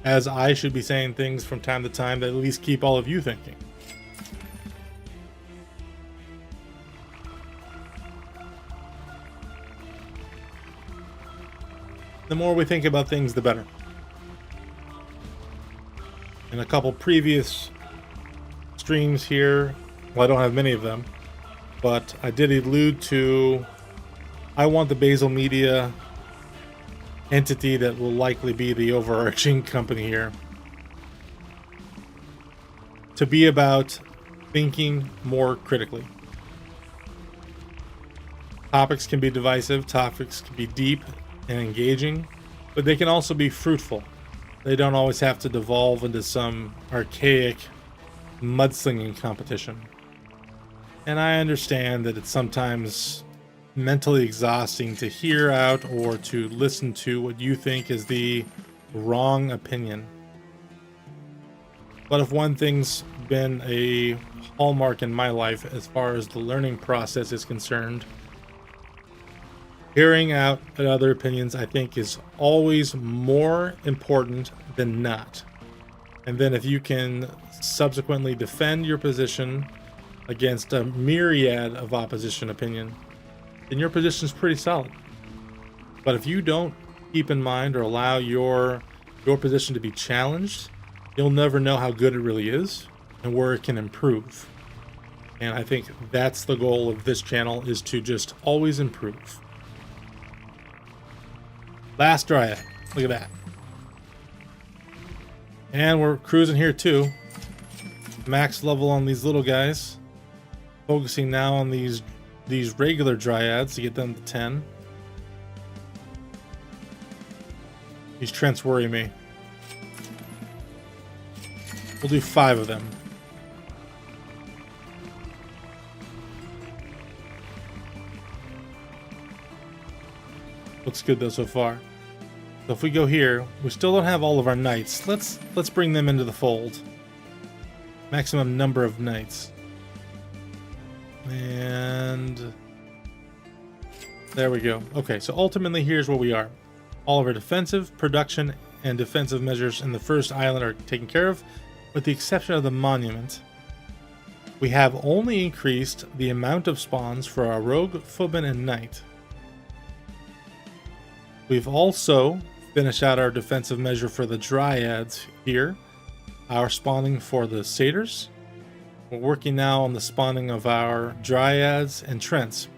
as I should be saying things from time to time that at least keep all of you thinking. The more we think about things, the better. In a couple previous streams here, well, I don't have many of them, but I did allude to, I want the Basil Media entity that will likely be the overarching company here to be about thinking more critically. Topics can be divisive, topics can be deep and engaging, but they can also be fruitful. They don't always have to devolve into some archaic mudslinging competition. And I understand that it's sometimes mentally exhausting to hear out or to listen to what you think is the wrong opinion. But if one thing's been a hallmark in my life as far as the learning process is concerned, hearing out other opinions, I think, is always more important than not. And then if you can subsequently defend your position against a myriad of opposition opinion, then your position is pretty solid. But if you don't keep in mind or allow your position to be challenged, you'll never know how good it really is and where it can improve. And I think that's the goal of this channel, is to just always improve. Last Dryad. Look at that. And we're cruising here too. Max level on these little guys. Focusing now on these these regular dryads to get them to 10. These Trents worry me. We'll do 5 of them. Looks good though so far. So if we go here, we still don't have all of our knights. Let's bring them into the fold. Maximum number of knights. And there we go. Okay, so ultimately here's where we are. All of our defensive, production, and defensive measures in the first island are taken care of, with the exception of the monument. We have only increased the amount of spawns for our rogue, footman, and knight. We've also finished out our defensive measure for the dryads here. Our spawning for the satyrs. We're working now on the spawning of our dryads and trents,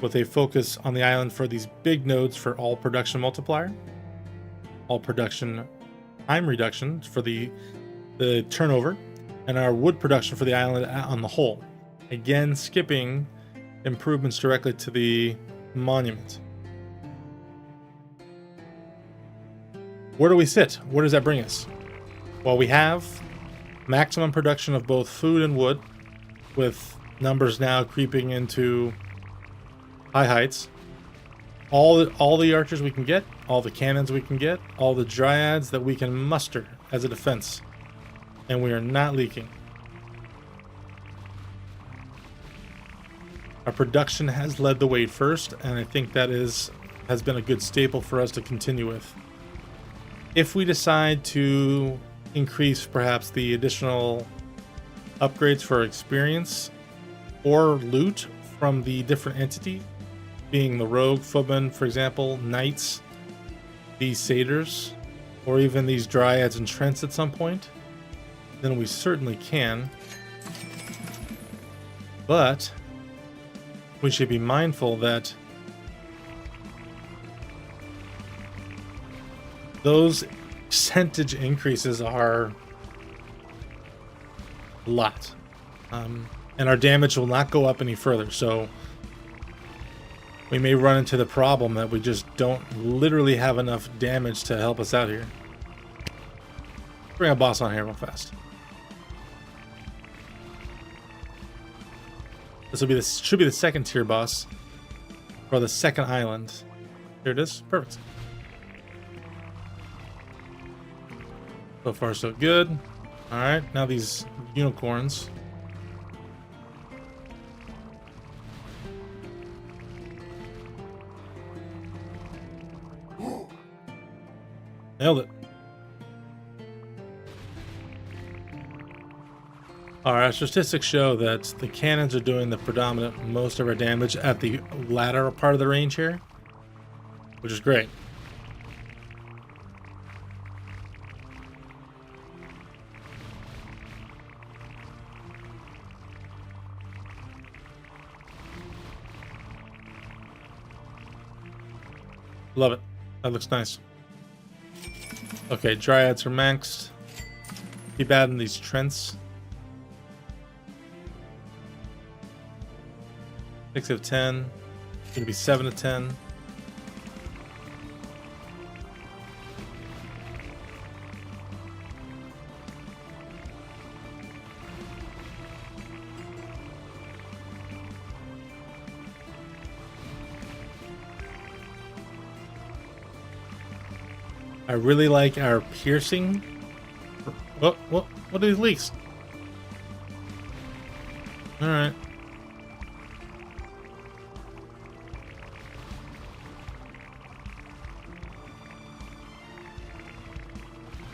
with a focus on the island for these big nodes for all production multiplier, all production time reduction for the turnover, and our wood production for the island on the whole. Again, skipping improvements directly to the monument. Where do we sit? Where does that bring us? Well, we have maximum production of both food and wood, with numbers now creeping into high heights. All the archers we can get, all the cannons we can get, all the dryads that we can muster as a defense, and we are not leaking. Our production has led the way first, and I think that has been a good staple for us to continue with. If we decide to increase perhaps the additional upgrades for experience or loot from the different entity, being the rogue, footman, for example, knights, these satyrs, or even these dryads and trents at some point, then we certainly can. But we should be mindful that those percentage increases are a lot, and our damage will not go up any further. So we may run into the problem that we just don't literally have enough damage to help us out here. Bring a boss on here real fast. This will be should be the second tier boss for the second island. Here it is. Perfect. So far, so good. Alright, now these unicorns. Nailed it. Our statistics show that the cannons are doing the predominant most of our damage at the latter part of the range here, which is great. Love it. That looks nice. Okay, dryads are maxed. Keep adding these trents. 6 of 10. Gonna be 7 of 10. I really like our piercing. What are these leaks? Alright.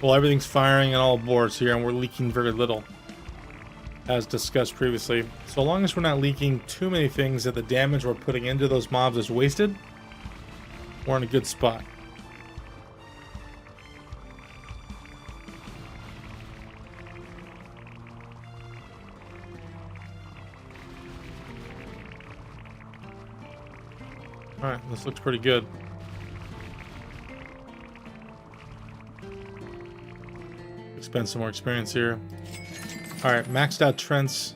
Well, everything's firing on all boards here, and we're leaking very little, as discussed previously. So long as we're not leaking too many things that the damage we're putting into those mobs is wasted, we're in a good spot. Alright, this looks pretty good. Spend some more experience here. Alright, maxed out trents.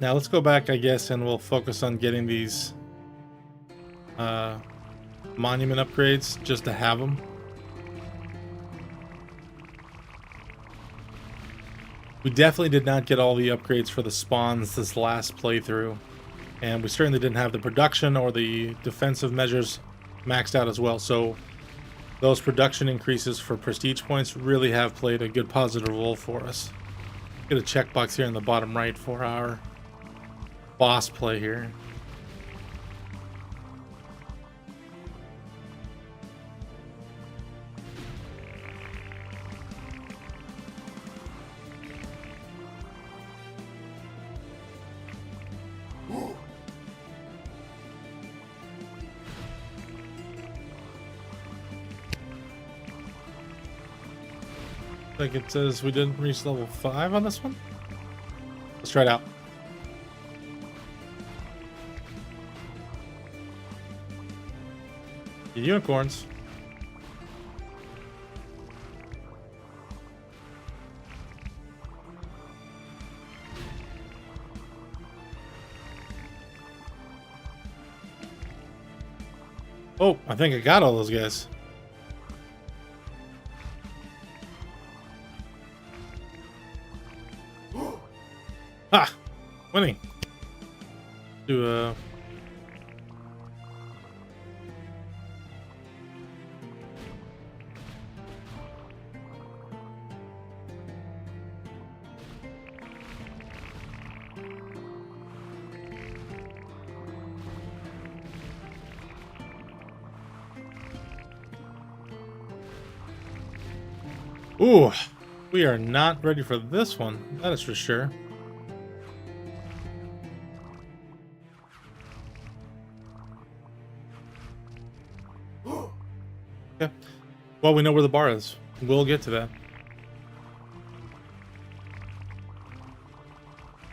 Now let's go back, I guess, and we'll focus on getting these monument upgrades just to have them. We definitely did not get all the upgrades for the spawns this last playthrough, and we certainly didn't have the production or the defensive measures maxed out as well, so those production increases for prestige points really have played a good positive role for us. Get a checkbox here in the bottom right for our boss play here. I think it says we didn't reach level 5 on this one. Let's try it out. Unicorns. Oh, I think I got all those guys. Ah, winning. Do Ooh, we are not ready for this one. That is for sure. Okay. Well, we know where the bar is. We'll get to that.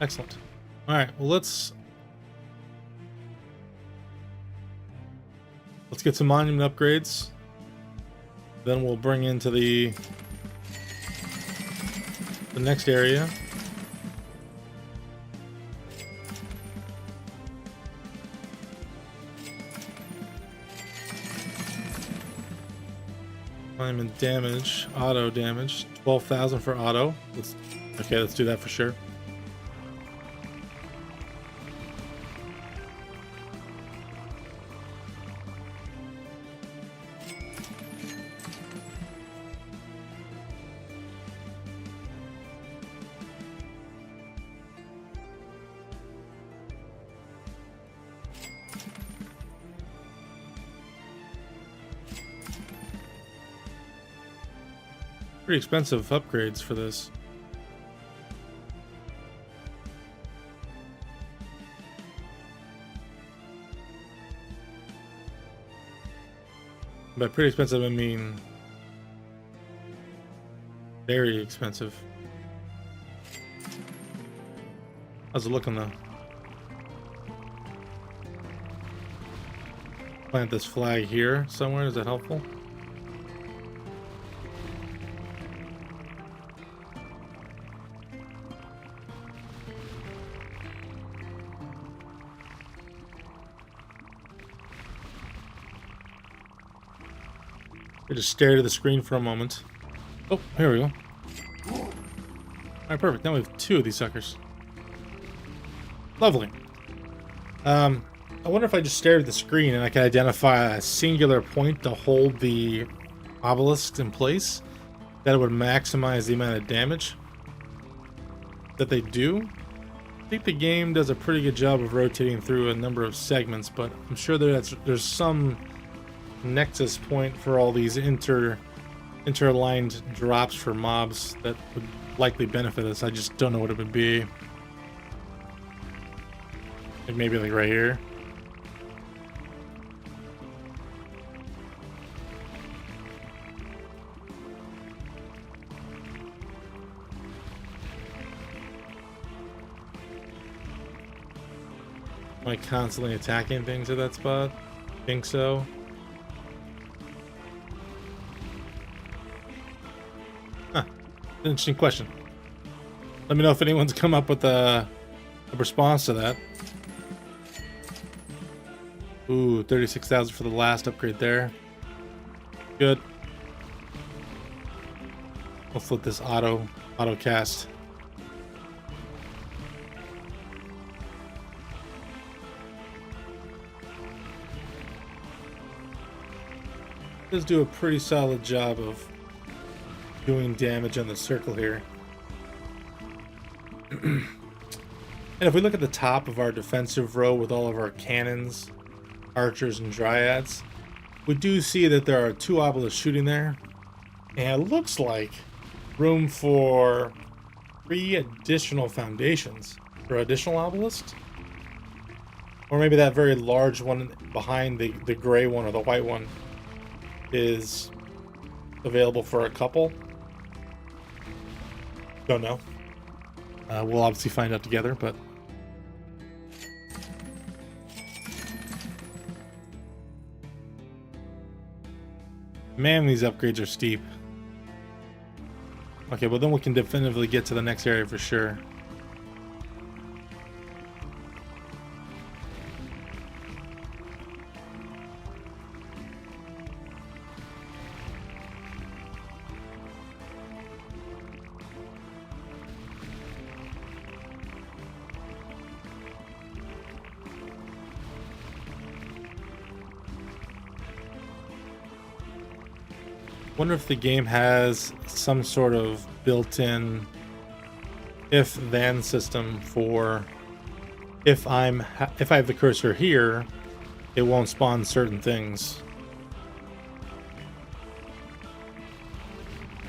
Excellent. All right. Well, let's get some monument upgrades. Then we'll bring into the next area. Diamond damage, auto damage, 12,000 for auto. Okay, let's do that for sure. Pretty expensive upgrades for this. By pretty expensive, I mean very expensive. How's it looking though? Plant this flag here somewhere, is that helpful? I just stared at the screen for a moment. Oh, here we go. Alright, perfect. Now we have 2 of these suckers. Lovely. I wonder if I just stared at the screen and I can identify a singular point to hold the obelisks in place that would maximize the amount of damage that they do. I think the game does a pretty good job of rotating through a number of segments, but I'm sure there's some nexus point for all these interlined drops for mobs that would likely benefit us. I just don't know what it would be. Like maybe like right here. Am I constantly attacking things at that spot? I think so. Huh. Interesting question. Let me know if anyone's come up with a a response to that. Ooh, 36,000 for the last upgrade there. Good. Let's let this auto cast. Does do a pretty solid job of doing damage on the circle here. And if we look at the top of our defensive row with all of our cannons, archers, and dryads, we do see that there are 2 obelisks shooting there. And it looks like room for 3 additional foundations for additional obelisks. Or maybe that very large one behind the gray one or the white one is available for a couple. Don't know. We'll obviously find out together, but man, these upgrades are steep. Okay, well then we can definitively get to the next area for sure. Wonder if the game has some sort of built-in if-then system for if I have the cursor here, it won't spawn certain things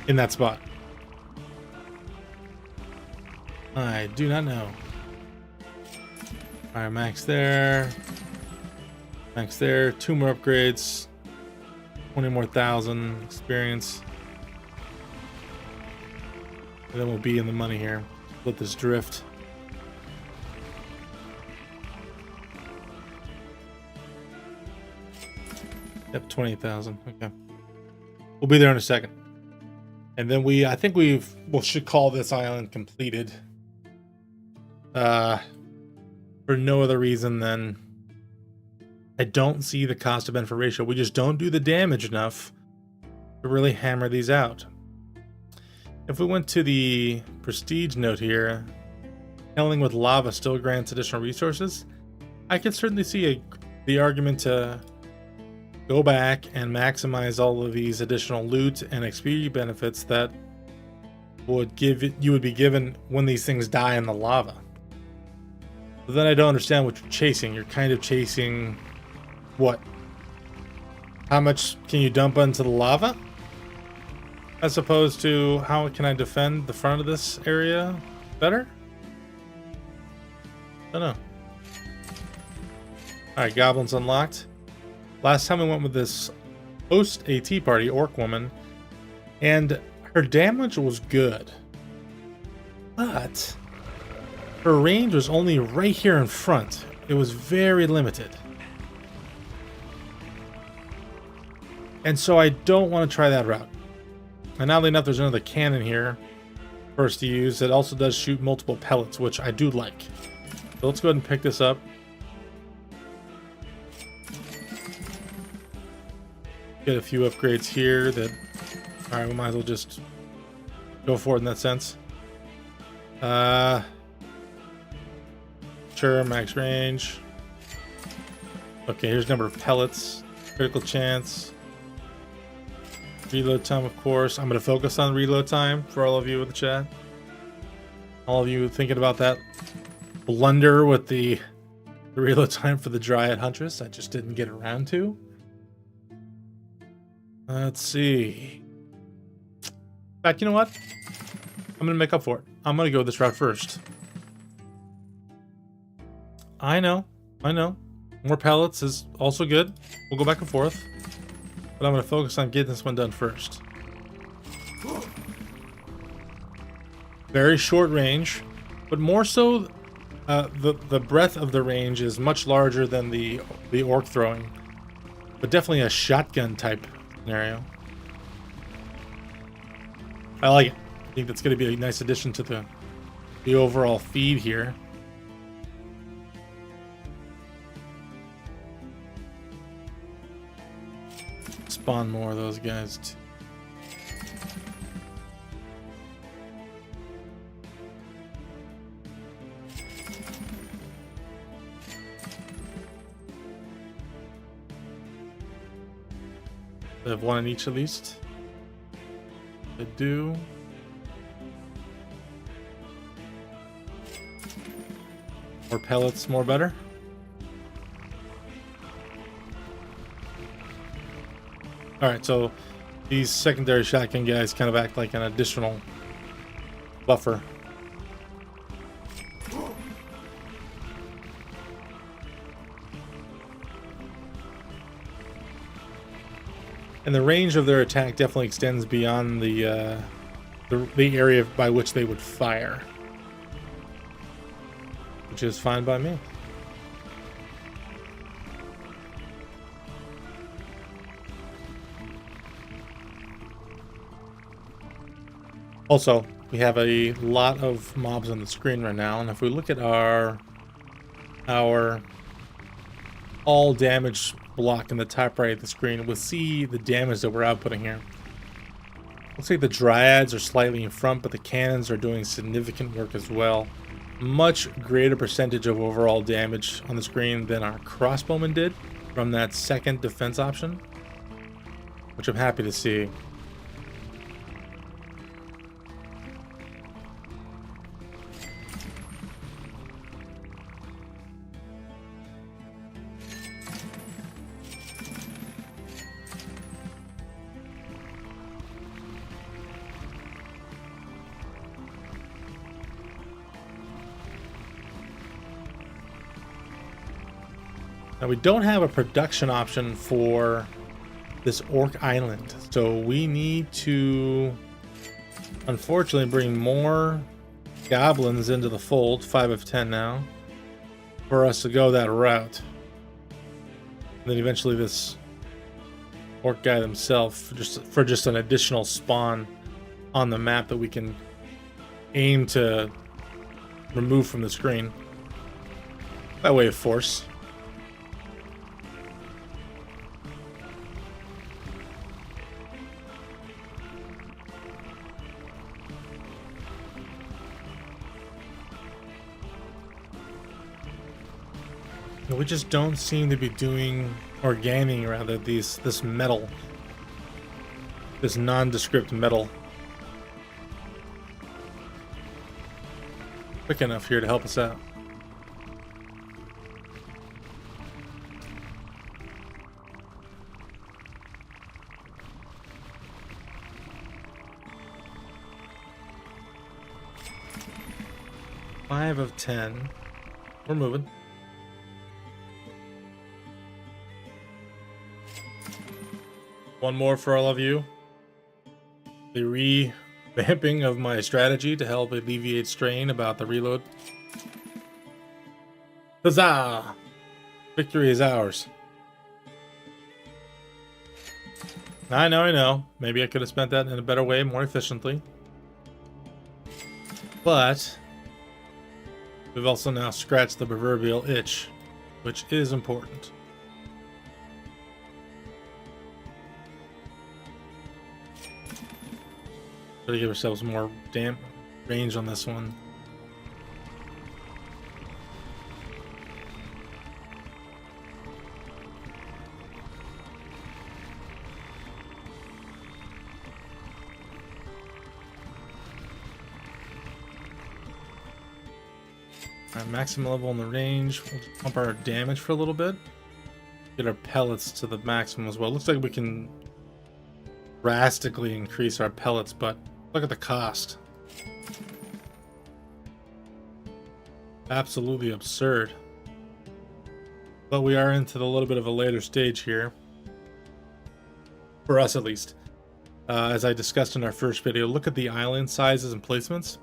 in that spot. I do not know. All right, max there, 2 more upgrades. 20 more thousand experience. And then we'll be in the money here. Let this drift. Yep, 28,000. Okay. We'll be there in a second. And then I think we should call this island completed. For no other reason than I don't see the cost of benefit ratio. We just don't do the damage enough to really hammer these out. If we went to the prestige note here, killing with lava still grants additional resources. I could certainly see the argument to go back and maximize all of these additional loot and XP benefits that you would be given when these things die in the lava. But then I don't understand what you're chasing. You're kind of chasing what? How much can you dump into the lava? As opposed to how can I defend the front of this area better? I don't know. Alright, goblins unlocked. Last time we went with this host AT party, orc woman, and her damage was good. But her range was only right here in front. It was very limited. And so I don't want to try that route. And oddly enough, there's another cannon here for us to use that also does shoot multiple pellets, which I do like. So let's go ahead and pick this up. Get a few upgrades here that... Alright, we might as well just go for it in that sense. Sure, max range. Okay, here's number of pellets. Critical chance. Reload time, of course. I'm going to focus on reload time for all of you in the chat. All of you thinking about that blunder with the reload time for the Dryad Huntress. I just didn't get around to. Let's see. In fact, you know what? I'm going to make up for it. I'm going to go this route first. I know. More pellets is also good. We'll go back and forth. But I'm going to focus on getting this one done first. Very short range, but more so the breadth of the range is much larger than the orc throwing, but definitely a shotgun type scenario. I like it. I think that's going to be a nice addition to the overall feed here. spawn more of those guys too. They have one in each at least. They do. More pellets, more better. Alright, so these secondary shotgun guys kind of act like an additional buffer. And the range of their attack definitely extends beyond the area by which they would fire, which is fine by me. Also, we have a lot of mobs on the screen right now, and if we look at our all damage block in the top right of the screen, we'll see the damage that we're outputting here. Looks like the dryads are slightly in front, but the cannons are doing significant work as well. Much greater percentage of overall damage on the screen than our crossbowmen did from that second defense option, which I'm happy to see. Now we don't have a production option for this Orc Island, so we need to unfortunately bring more goblins into the fold, 5 of 10 now, for us to go that route. And then eventually this Orc guy himself, for just an additional spawn on the map that we can aim to remove from the screen by way of force. We just don't seem to be doing, or gaining rather, this metal, this nondescript metal quick enough here to help us out. Five of 10. We're moving. One more for all of you. The revamping of my strategy to help alleviate strain about the reload. Huzzah! Victory is ours. I know. Maybe I could have spent that in a better way, more efficiently. But we've also now scratched the proverbial itch, which is important. Gotta give ourselves more range on this one. Alright, maximum level in the range. We'll just pump our damage for a little bit. Get our pellets to the maximum as well. Looks like we can drastically increase our pellets, but look at the cost. Absolutely absurd. But we are into the little bit of a later stage here. For us at least. As I discussed in our first video, look at the island sizes and placements.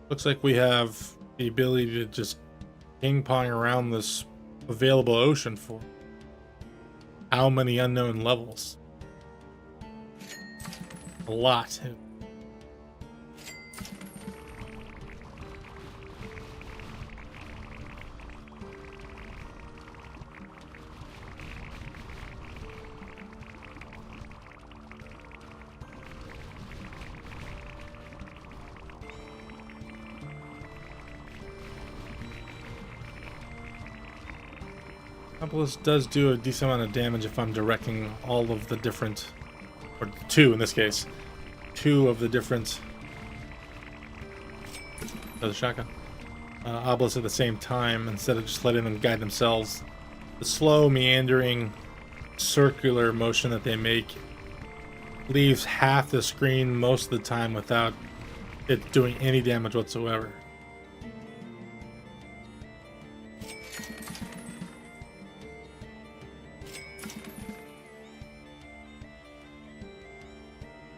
Looks like we have the ability to just ping pong around this available ocean for how many unknown levels? A lot. Obelisk does do a decent amount of damage if I'm directing all of the different, or two in this case, two of the different, the shotgun, obelisks at the same time instead of just letting them guide themselves. The slow, meandering, circular motion that they make leaves half the screen most of the time without it doing any damage whatsoever.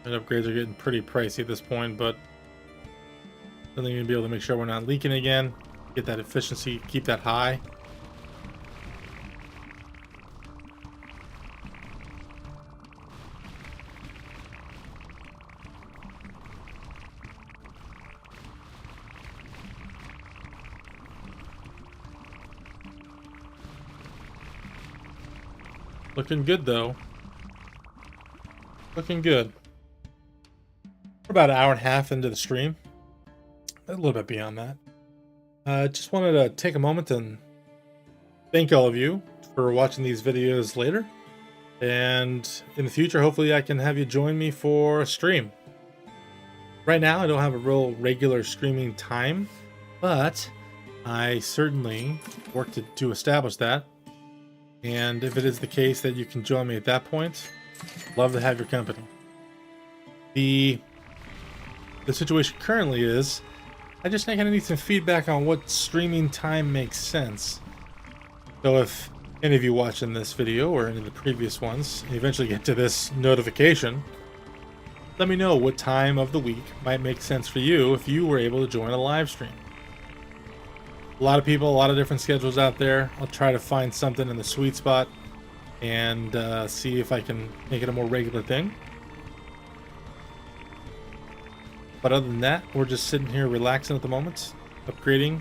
And upgrades are getting pretty pricey at this point, but something you're gonna be able to make sure we're not leaking again, get that efficiency, keep that high. Looking good though. Looking good. We're about an hour and a half into the stream. A little bit beyond that. Just wanted to take a moment and thank all of you for watching these videos later. And in the future, hopefully I can have you join me for a stream. Right now, I don't have a real regular streaming time, but I certainly work to establish that. And if it is the case that you can join me at that point, love to have your company. The situation currently is, I just kind of need some feedback on what streaming time makes sense. So if any of you watching this video or any of the previous ones eventually get to this notification, let me know what time of the week might make sense for you if you were able to join a live stream. A lot of people, a lot of different schedules out there. I'll try to find something in the sweet spot and see if I can make it a more regular thing. But other than that, we're just sitting here relaxing at the moment, upgrading,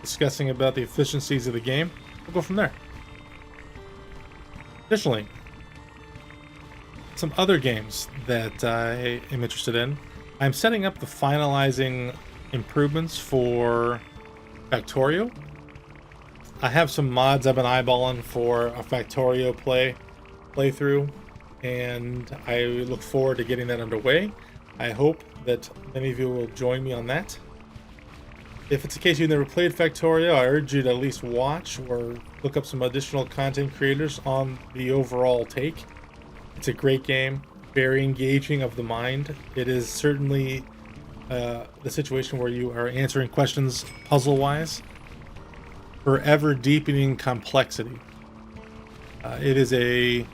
discussing about the efficiencies of the game. We'll go from there. Additionally, some other games that I am interested in. I'm setting up the finalizing improvements for Factorio. I have some mods I've been eyeballing for a Factorio playthrough, and I look forward to getting that underway. I hope that many of you will join me on that. If it's the case you've never played Factorio, I urge you to at least watch or look up some additional content creators on the overall take. It's a great game, very engaging of the mind. It is certainly the situation where you are answering questions puzzle-wise, forever deepening complexity. It is a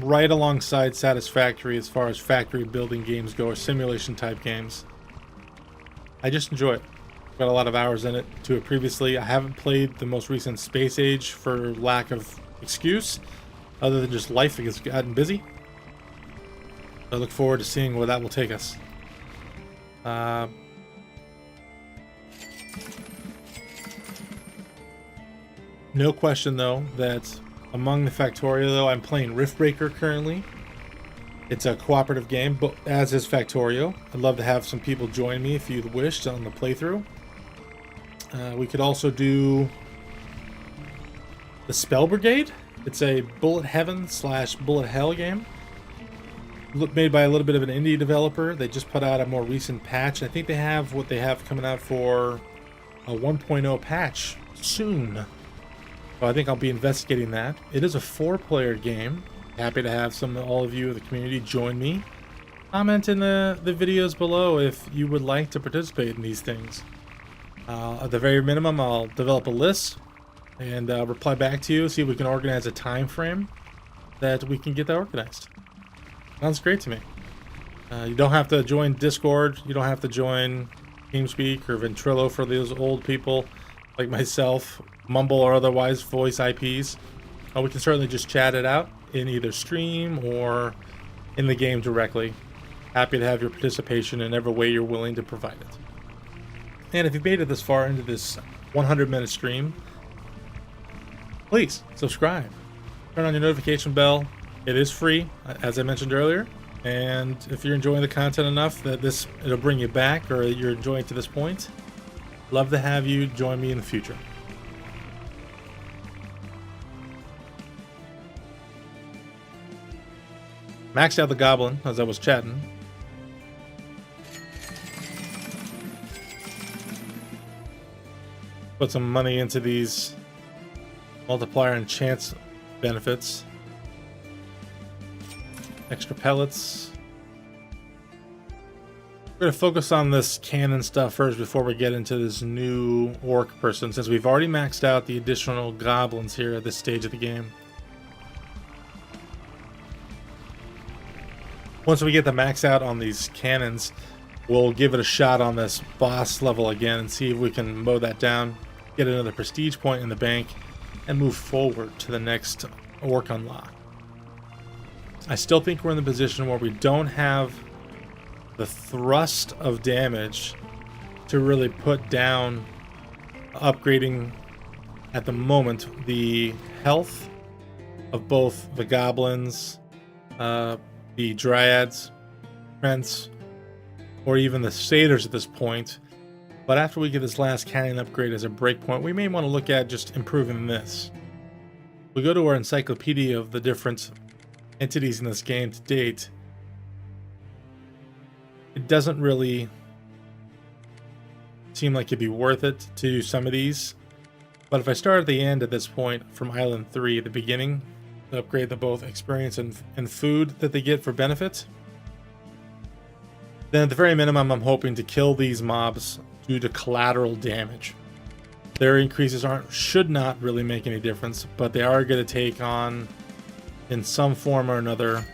right alongside Satisfactory as far as factory building games go, or simulation type games. I just enjoy it. Got a lot of hours in it to it previously. I haven't played the most recent Space Age for lack of excuse, other than just life has gotten busy. I look forward to seeing where that will take us. No question though that among the Factorio though, I'm playing Riftbreaker currently. It's a cooperative game, but as is Factorio. I'd love to have some people join me if you wished on the playthrough. We could also do the Spell Brigade. It's a Bullet Heaven / Bullet Hell game. Made by a little bit of an indie developer. They just put out a more recent patch. I think they have what they have coming out for a 1.0 patch soon. So I think I'll be investigating that. It is a 4-player game. Happy to have all of you in the community join me. Comment in the videos below if you would like to participate in these things. At the very minimum, I'll develop a list and reply back to you, see if we can organize a time frame that we can get that organized. Sounds great to me. You don't have to join Discord. You don't have to join TeamSpeak or Ventrilo for those old people like myself, Mumble or otherwise voice IPs. We can certainly just chat it out in either stream or in the game directly. Happy to have your participation in every way you're willing to provide it. And if you've made it this far into this 100-minute stream, please subscribe. Turn on your notification bell. It is free, as I mentioned earlier. And if you're enjoying the content enough that it'll bring you back, or you're enjoying it to this point, love to have you join me in the future. Maxed out the goblin as I was chatting. Put some money into these multiplier and chance benefits. Extra pellets. We're going to focus on this cannon stuff first before we get into this new orc person, since we've already maxed out the additional goblins here at this stage of the game. Once we get the max out on these cannons, we'll give it a shot on this boss level again and see if we can mow that down, get another prestige point in the bank, and move forward to the next orc unlock. I still think we're in the position where we don't have the thrust of damage to really put down upgrading at the moment the health of both the goblins, the dryads, prince, or even the satyrs at this point. But after we get this last cannon upgrade as a breakpoint, we may want to look at just improving this. We go to our encyclopedia of the different entities in this game to date. It doesn't really seem like it'd be worth it to do some of these. But if I start at the end at this point from Island 3 at the beginning, to upgrade the both experience and food that they get for benefits, then at the very minimum I'm hoping to kill these mobs due to collateral damage. Their increases should not really make any difference, but they are going to take on, in some form or another,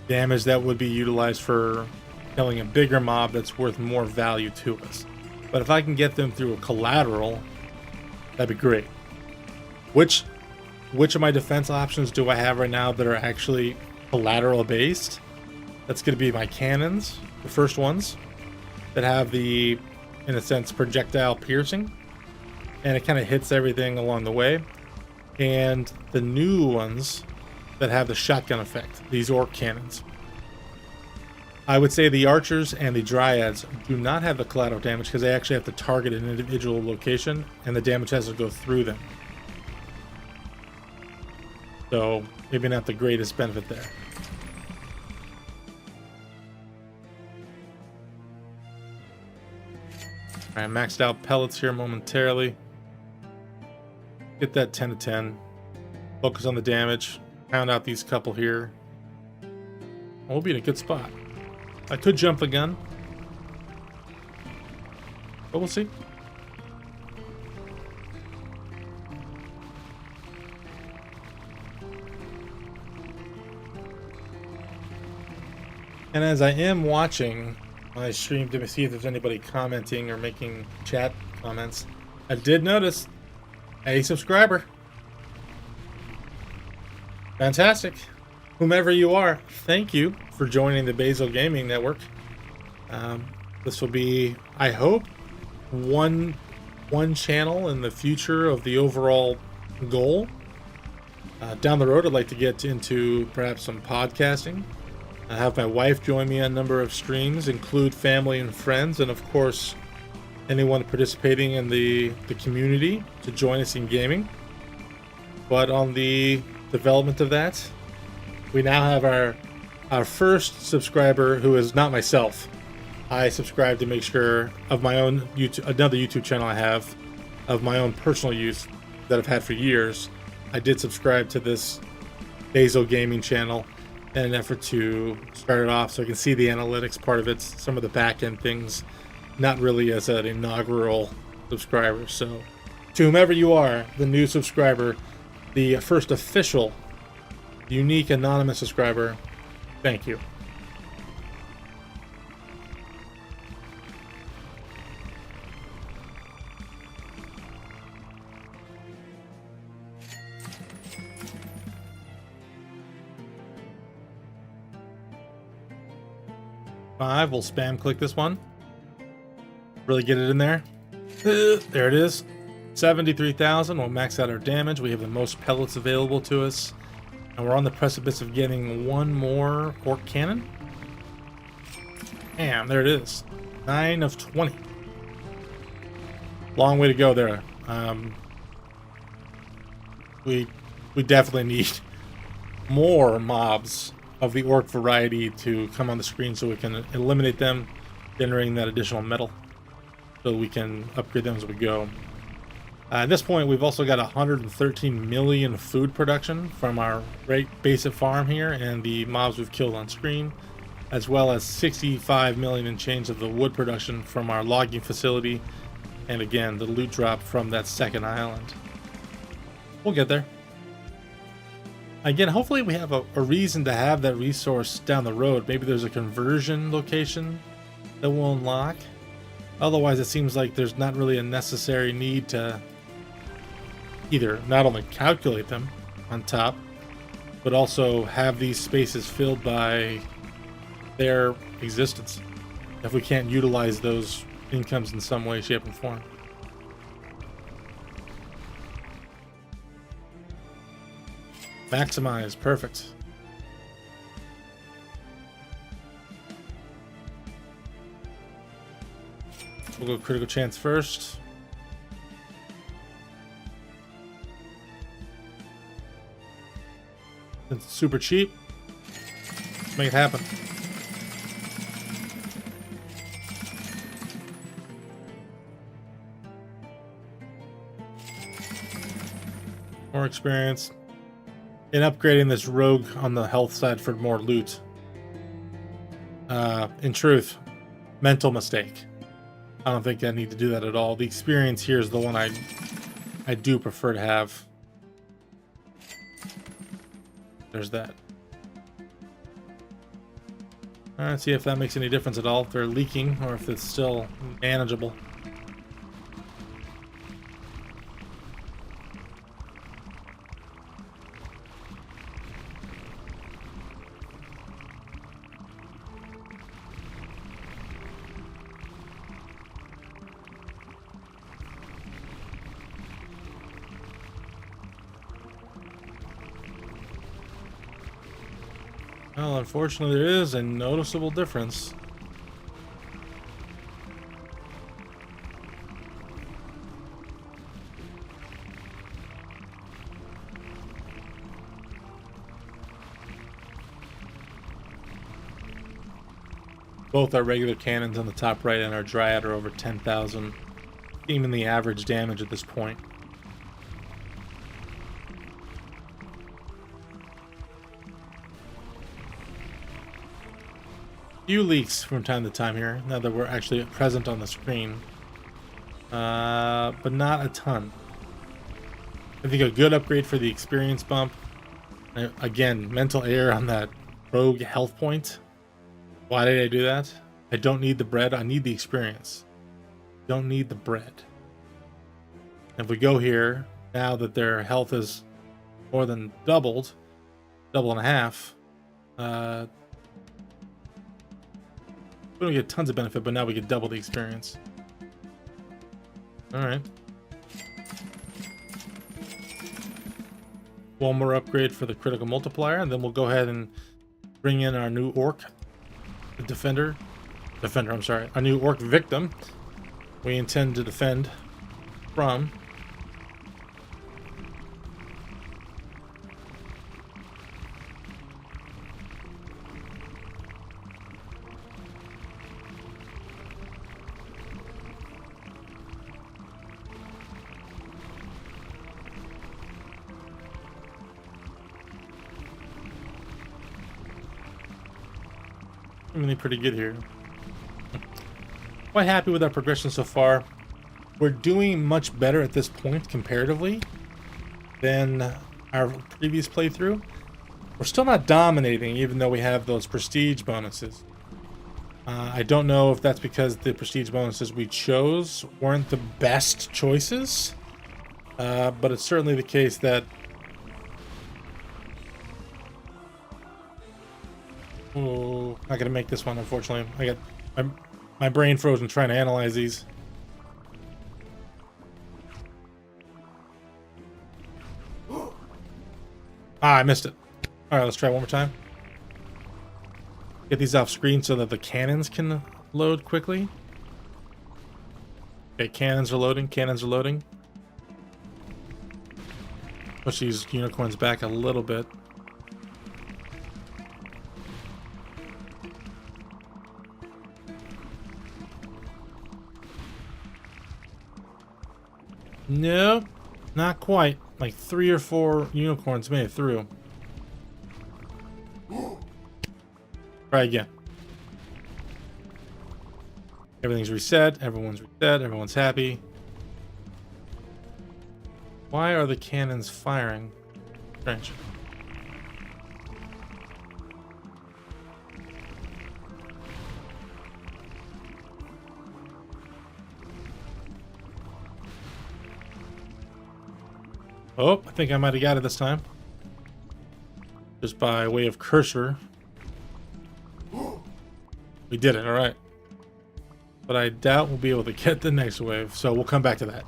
damage that would be utilized for killing a bigger mob that's worth more value to us. But if I can get them through a collateral, that'd be great. Which of my defense options do I have right now that are actually collateral based? That's going to be my cannons, the first ones, that have the, in a sense, projectile piercing, and it kind of hits everything along the way. And the new ones that have the shotgun effect, these orc cannons. I would say the archers and the dryads do not have the collateral damage because they actually have to target an individual location and the damage has to go through them. So maybe not the greatest benefit there. Alright, maxed out pellets here momentarily. Get that 10 to 10. Focus on the damage. Pound out these couple here. We'll be in a good spot. I could jump the gun, but we'll see. And as I am watching my stream to see if there's anybody commenting or making chat comments, I did notice a subscriber. Fantastic. Whomever you are, thank you for joining the Basil Gaming Network. This will be, I hope, one channel in the future of the overall goal. Down the road, I'd like to get into perhaps some podcasting. I have my wife join me on a number of streams, include family and friends, and of course, anyone participating in the community to join us in gaming. But on the development of that, we now have our first subscriber, who is not myself. I subscribe to make sure of my own YouTube, another YouTube channel I have of my own personal use that I've had for years. I did subscribe to this Basil Gaming channel in an effort to start it off so I can see the analytics part of it, some of the back end things, not really as an inaugural subscriber. So to whomever you are, the new subscriber, the first official unique anonymous subscriber, thank you. We'll spam click this one. Really get it in there. There it is. 73,000. We'll max out our damage. We have the most pellets available to us. And we're on the precipice of getting one more orc cannon. And there it is. 9 of 20. Long way to go there. We definitely need more mobs of the orc variety to come on the screen so we can eliminate them, generating that additional metal so we can upgrade them as we go. At this point, we've also got 113 million food production from our basic farm here and the mobs we've killed on screen, as well as 65 million and change of the wood production from our logging facility, and again, the loot drop from that second island. We'll get there. Again, hopefully we have a reason to have that resource down the road. Maybe there's a conversion location that we'll unlock. Otherwise, it seems like there's not really a necessary need to either not only calculate them on top, but also have these spaces filled by their existence if we can't utilize those incomes in some way, shape, and form. Maximize, perfect. We'll go critical chance first. It's super cheap. Let's make it happen. More experience. In upgrading this rogue on the health side for more loot. In truth, mental mistake. I don't think I need to do that at all. The experience here is the one I do prefer to have. There's that. Alright, see if that makes any difference at all. If they're leaking or if it's still manageable. Well, unfortunately, there is a noticeable difference. Both our regular cannons on the top right and our Dryad are over 10,000, even the average damage at this point. Few leaks from time to time here, now that we're actually present on the screen, but not a ton. I think a good upgrade for the experience bump. Again, mental error on that rogue health point. Why did I do that? I don't need the bread, I need the experience. Don't need the bread. If we go here, now that their health is more than doubled, double and a half, we don't get tons of benefit, but now we get double the experience. Alright. One more upgrade for the critical multiplier, and then we'll go ahead and bring in our new orc. The defender, I'm sorry. Our new orc victim. We intend to defend from. Really pretty good here. Quite happy with our progression so far. We're doing much better at this point comparatively than our previous playthrough. We're still not dominating, even though we have those prestige bonuses. I don't know if that's because the prestige bonuses we chose weren't the best choices, but it's certainly the case that not gonna make this one, unfortunately. I got my brain frozen trying to analyze these. I missed it. All right, let's try one more time. Get these off screen so that the cannons can load quickly. Okay, cannons are loading. Cannons are loading. Push these unicorns back a little bit. Nope, not quite. Like 3 or 4 unicorns made it through. Try again. Everything's reset. Everyone's reset. Everyone's happy. Why are the cannons firing? Strange. Oh, I think I might have got it this time. Just by way of cursor. We did it, alright. But I doubt we'll be able to get the next wave, so we'll come back to that.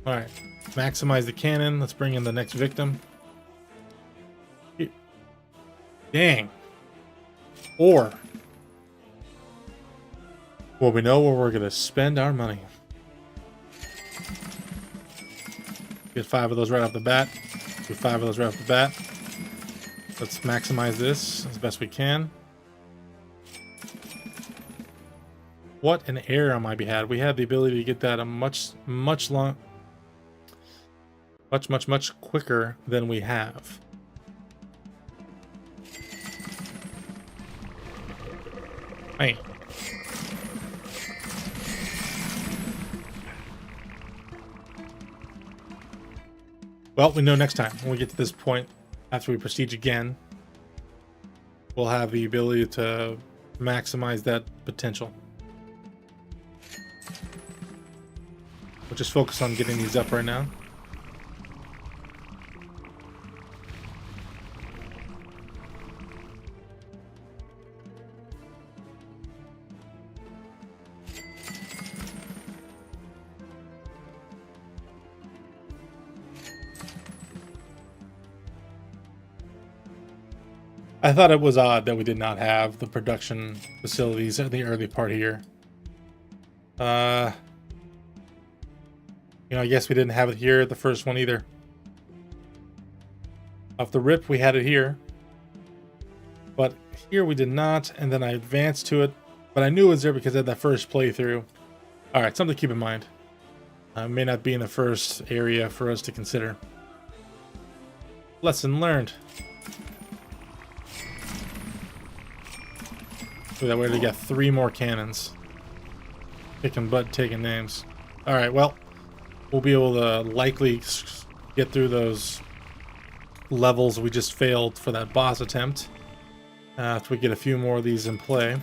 Alright. Maximize the cannon. Let's bring in the next victim. Dang. Or. Well, we know where we're going to spend our money. Get 5 of those right off the bat. Do 5 of those right off the bat. Let's maximize this as best we can. What an error on my behalf. We had the ability to get that a much quicker than we have. Hey. Well, we know next time when we get to this point, after we prestige again, we'll have the ability to maximize that potential. We'll just focus on getting these up right now. I thought it was odd that we did not have the production facilities in the early part here. You know, I guess we didn't have it here at the first one either. Off the rip, we had it here. But here we did not, and then I advanced to it. But I knew it was there because of that first playthrough. Alright, something to keep in mind. May not be in the first area for us to consider. Lesson learned. So that way we got 3 more cannons. Kicking butt, taking names. Alright, well, we'll be able to likely get through those levels we just failed for that boss attempt. If we get a few more of these in play.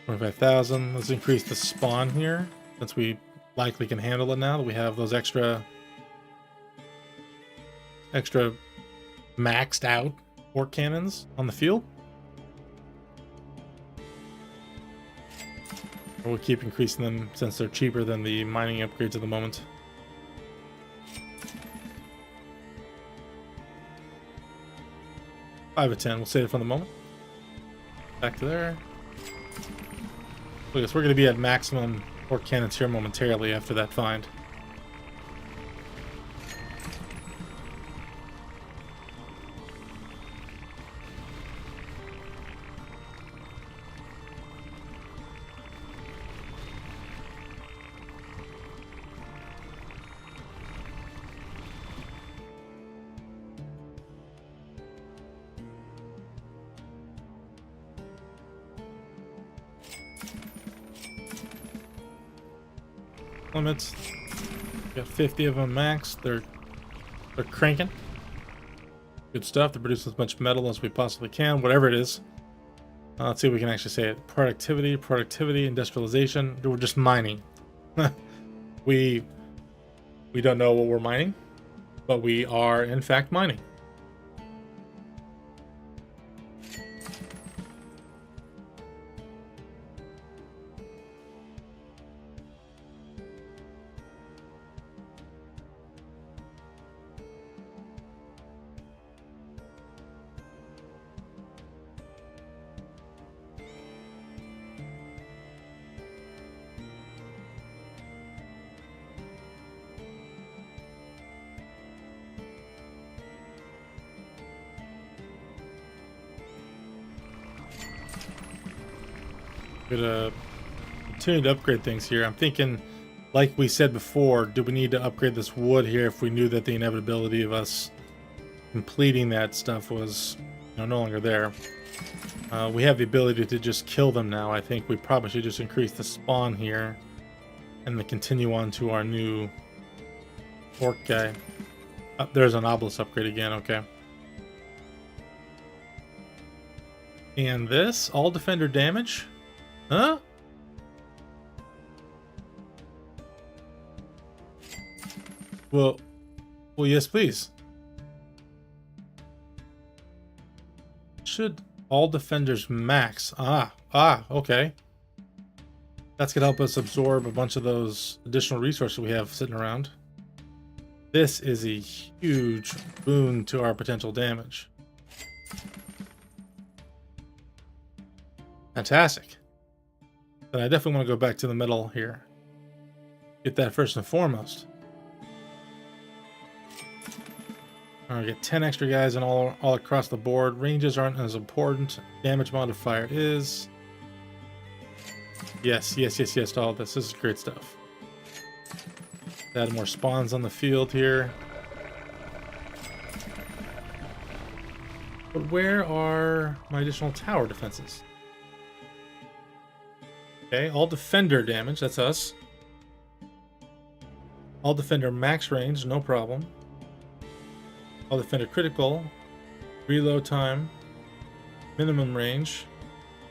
$25,000. Let's increase the spawn here, since we likely can handle it now that we have those extra maxed out orc cannons on the field. We'll keep increasing them since they're cheaper than the mining upgrades at the moment. Five of 10. We'll save it for the moment. Back to there. Look, we're going to be at maximum orc cannons here momentarily after that find. Limits. Got 50 of them max. They're cranking. Good stuff. They produce as much metal as we possibly can, whatever it is. Let's see if we can actually say it. Productivity, industrialization. We're just mining. we don't know what we're mining, but we are in fact mining. Gonna continue to upgrade things here. I'm thinking, like we said before, do we need to upgrade this wood here if we knew that the inevitability of us completing that stuff was, you know, no longer there? We have the ability to just kill them now. I think we probably should just increase the spawn here and then continue on to our new orc guy. There's an obelisk upgrade again, okay. And this, all defender damage? Huh? Well, yes, please. Should all defenders max? Okay. That's gonna help us absorb a bunch of those additional resources we have sitting around. This is a huge boon to our potential damage. Fantastic. Then I definitely want to go back to the middle here. Get that first and foremost. Alright, get 10 extra guys and all across the board. Ranges aren't as important. Damage modifier is. Yes to all this. This is great stuff. Add more spawns on the field here. But where are my additional tower defenses? Okay, all defender damage, that's us. All defender max range, no problem. All defender critical, reload time, minimum range,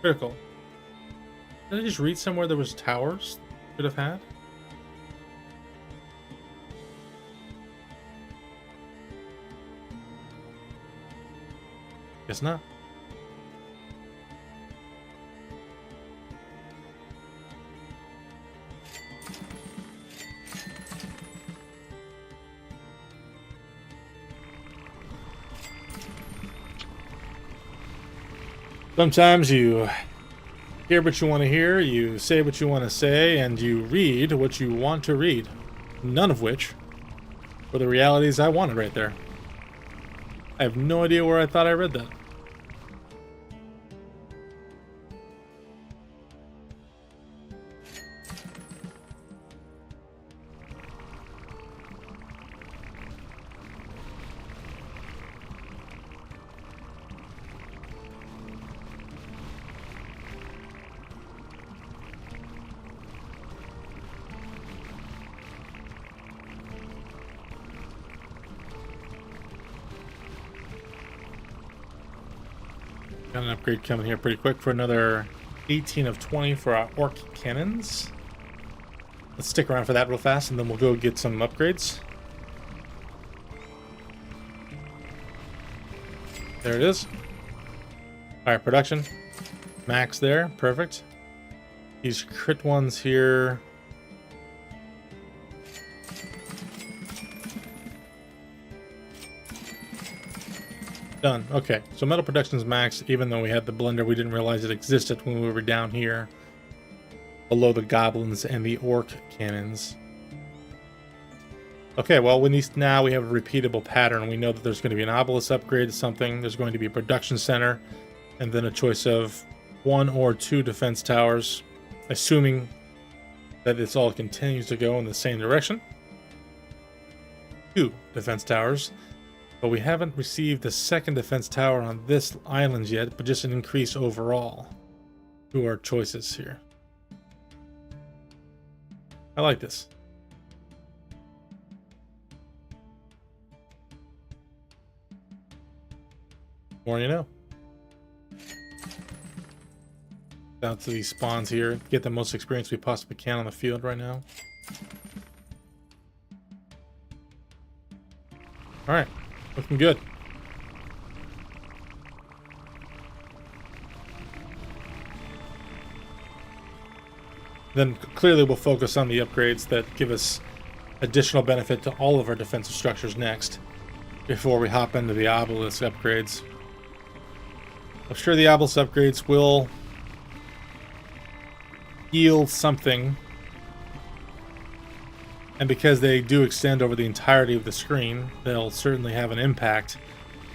critical. Did I just read somewhere there was towers could have had? Guess not. Sometimes you hear what you want to hear, you say what you want to say, and you read what you want to read. None of which were the realities I wanted right there. I have no idea where I thought I read that. Got an upgrade coming here pretty quick for another 18 of 20 for our orc cannons. Let's stick around for that real fast and then we'll go get some upgrades. There it is. Alright, production. Max there, perfect. These crit ones here. Done. Okay, so metal production's max, even though we had the blender, we didn't realize it existed when we were down here below the goblins and the orc cannons. Okay, well, now we have a repeatable pattern. We know that there's going to be an obelisk upgrade to something, there's going to be a production center, and then a choice of 1 or 2 defense towers, assuming that this all continues to go in the same direction. 2 defense towers. But we haven't received the second defense tower on this island yet, but just an increase overall to our choices here. I like this. More you know. Out to these spawns here, get the most experience we possibly can on the field right now. Alright. Looking good. Then clearly we'll focus on the upgrades that give us additional benefit to all of our defensive structures next, before we hop into the obelisk upgrades. I'm sure the obelisk upgrades will yield something, and because they do extend over the entirety of the screen, they'll certainly have an impact.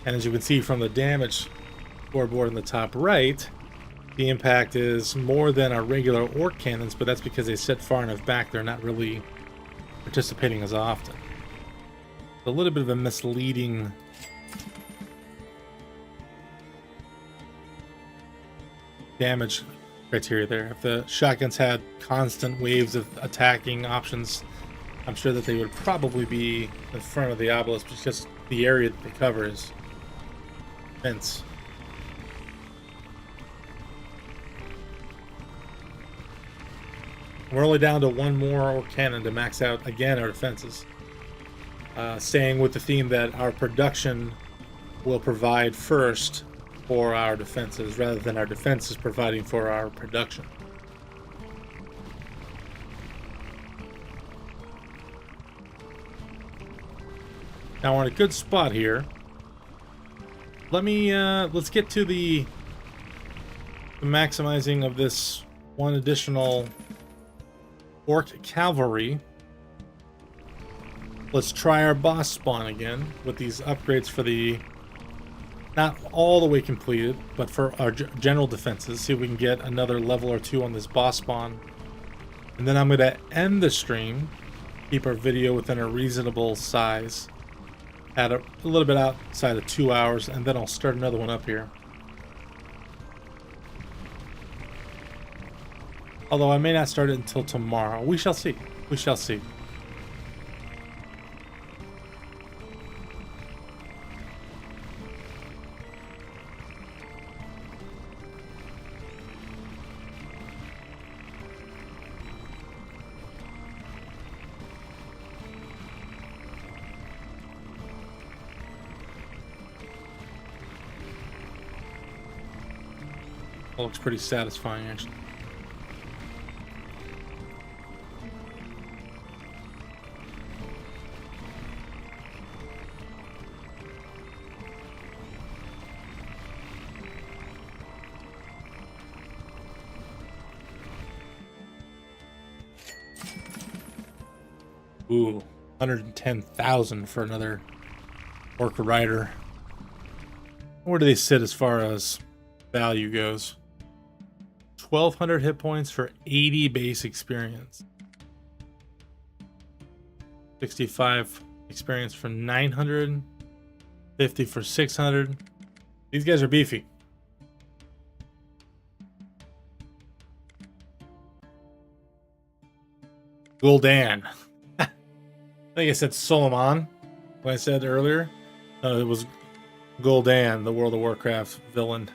And as you can see from the damage scoreboard in the top right, the impact is more than our regular orc cannons, but that's because they sit far enough back they're not really participating as often. A little bit of a misleading damage criteria there. If the shotguns had constant waves of attacking options, I'm sure that they would probably be in front of the obelisk, because the area that they cover is immense. We're only down to one more orc cannon to max out again our defenses. Staying with the theme that our production will provide first for our defenses, rather than our defenses providing for our production. Now we're in a good spot here. Let's get to the maximizing of this one additional orc cavalry. Let's try our boss spawn again with these upgrades for the, not all the way completed, but for our general defenses. See if we can get another level or two on this boss spawn. And then I'm going to end the stream, keep our video within a reasonable size, at a little bit outside of 2 hours, and then I'll start another one up here. Although I may not start it until tomorrow. We shall see. We shall see. That looks pretty satisfying, actually. Ooh, 110,000 for another orc rider. Where do they sit as far as value goes? 1,200 hit points for 80 base experience. 65 experience for 900. 50 for 600. These guys are beefy. Gul'dan. I think I said Solomon when I said earlier. It was Gul'dan, the World of Warcraft villain.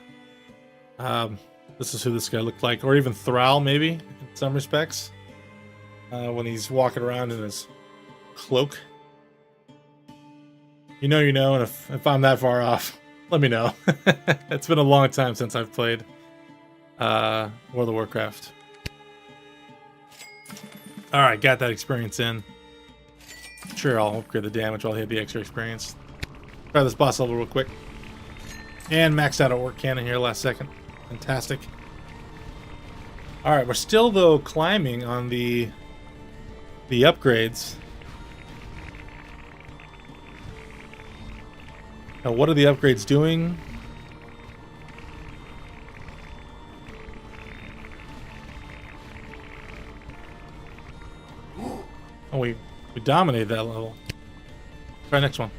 This is who this guy looked like. Or even Thrall, maybe, in some respects. When he's walking around in his cloak. You know, and if I'm that far off, let me know. It's been a long time since I've played World of Warcraft. Alright, got that experience in. Sure, I'll upgrade the damage while I hit the extra experience. Try this boss level real quick. And max out our orc cannon here last second. Fantastic. Alright, we're still, though, climbing on the upgrades. Now, what are the upgrades doing? Oh, we dominated that level. Try next one.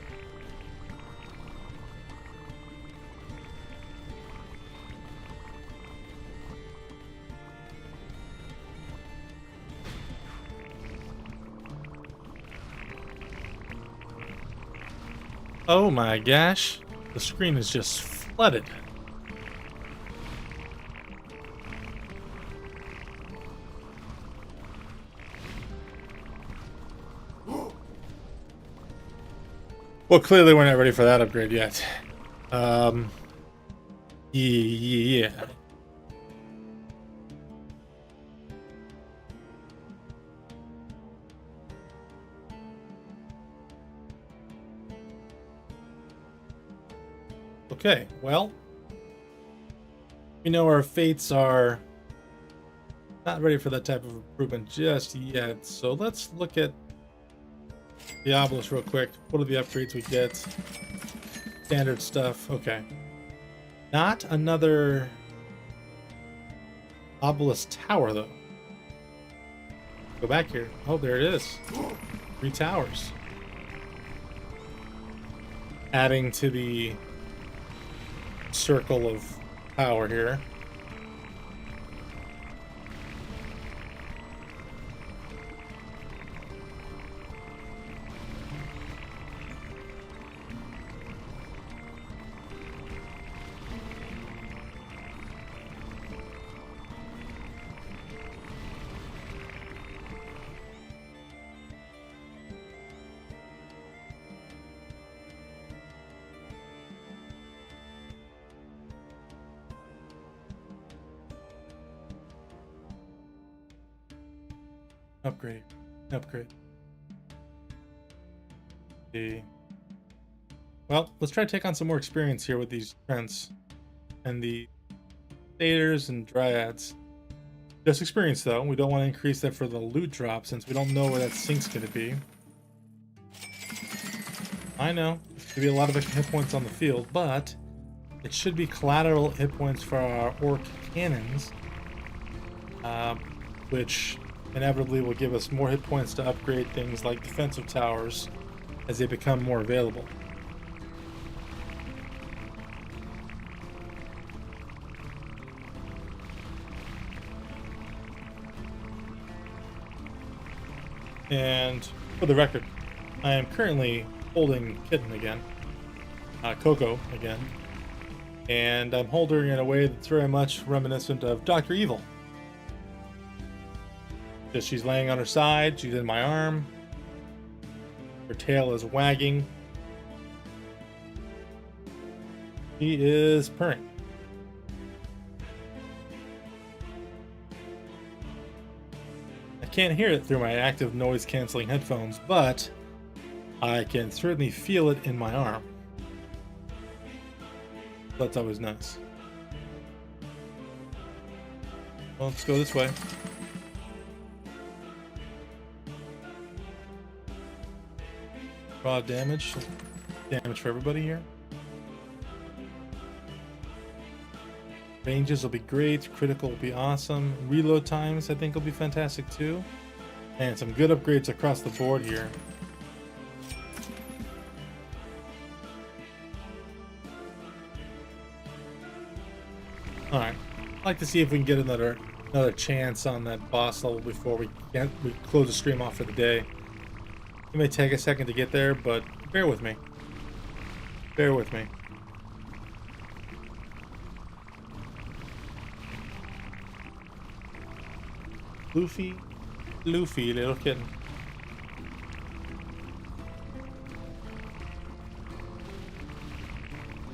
Oh my gosh, the screen is just flooded. Well, clearly we're not ready for that upgrade yet. Yeah. Okay, well, we know our fates are not ready for that type of improvement just yet, so let's look at the obelisk real quick. What are the upgrades we get? Standard stuff. Okay. Not another Obelisk Tower, though. Go back here. Oh, there it is. 3 towers. Adding to the circle of power here. Upgrade. Upgrade. Okay. Well, let's try to take on some more experience here with these trends and the satyrs and dryads. Just experience, though. We don't want to increase that for the loot drop since we don't know where that sink's going to be. I know. There's going to be a lot of extra hit points on the field, but it should be collateral hit points for our orc cannons, which inevitably will give us more hit points to upgrade things like defensive towers as they become more available. And for the record, I am currently holding Kitten again, Coco again, and I'm holding her in a way that's very much reminiscent of Dr. Evil. Just she's laying on her side, she's in my arm, her tail is wagging, she is purring. I can't hear it through my active noise canceling headphones, but I can certainly feel it in my arm. That's always nice. Well, let's go this way. Raw damage. Damage for everybody here. Ranges will be great. Critical will be awesome. Reload times, I think, will be fantastic too. And some good upgrades across the board here. Alright. I'd like to see if we can get another chance on that boss level before we close the stream off for the day. It may take a second to get there, but bear with me. Bear with me. Luffy, little kitten.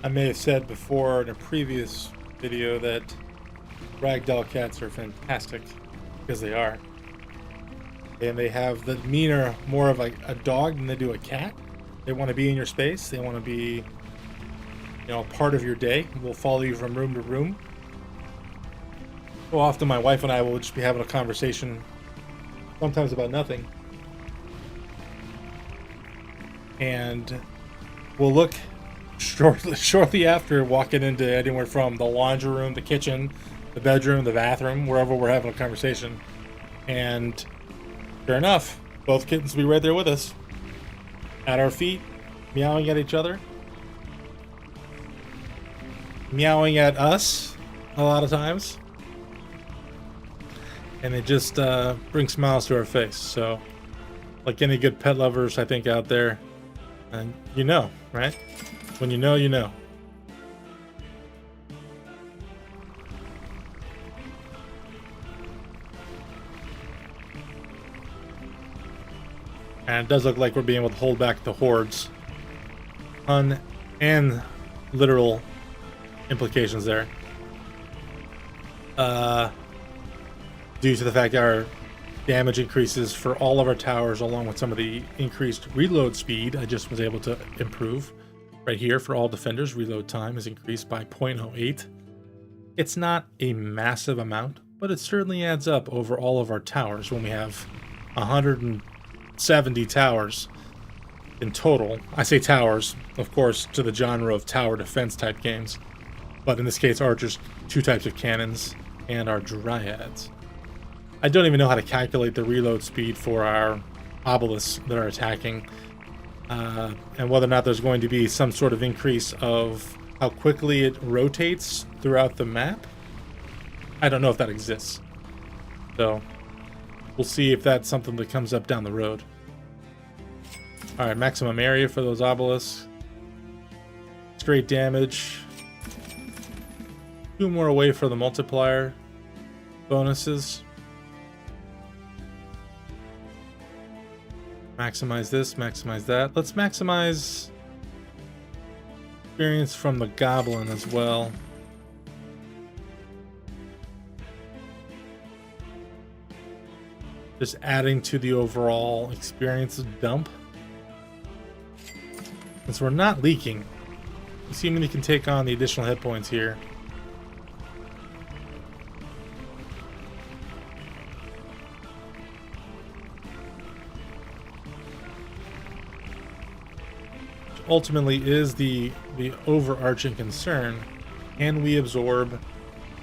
I may have said before in a previous video that ragdoll cats are fantastic, because they are. And they have the demeanor more of like a dog than they do a cat. They want to be in your space. They want to be, you know, part of your day. Will follow you from room to room. So often my wife and I will just be having a conversation, sometimes about nothing. And we'll look shortly after walking into anywhere from the laundry room, the kitchen, the bedroom, the bathroom, wherever we're having a conversation. And sure enough, both kittens will be right there with us, at our feet, meowing at each other, meowing at us a lot of times, and it just brings smiles to our face. So, like any good pet lovers, I think, out there, and you know, right? When you know, you know. And it does look like we're being able to hold back the hordes. Pun and literal implications there. Due to the fact that our damage increases for all of our towers, along with some of the increased reload speed I just was able to improve. Right here, for all defenders, reload time is increased by 0.08. It's not a massive amount, but it certainly adds up over all of our towers when we have 170 towers in total. I say towers, of course, to the genre of tower defense type games, but in this case are just 2 types of cannons and our dryads. I don't even know how to calculate the reload speed for our obelisks that are attacking, and whether or not there's going to be some sort of increase of how quickly it rotates throughout the map. I don't know if that exists. So we'll see if that's something that comes up down the road. Alright, maximum area for those obelisks. Straight damage. 2 more away for the multiplier bonuses. Maximize this, maximize that. Let's maximize experience from the goblin as well. Just adding to the overall experience dump. Since we're not leaking, we seemingly can take on the additional hit points here. Which ultimately is the overarching concern. Can we absorb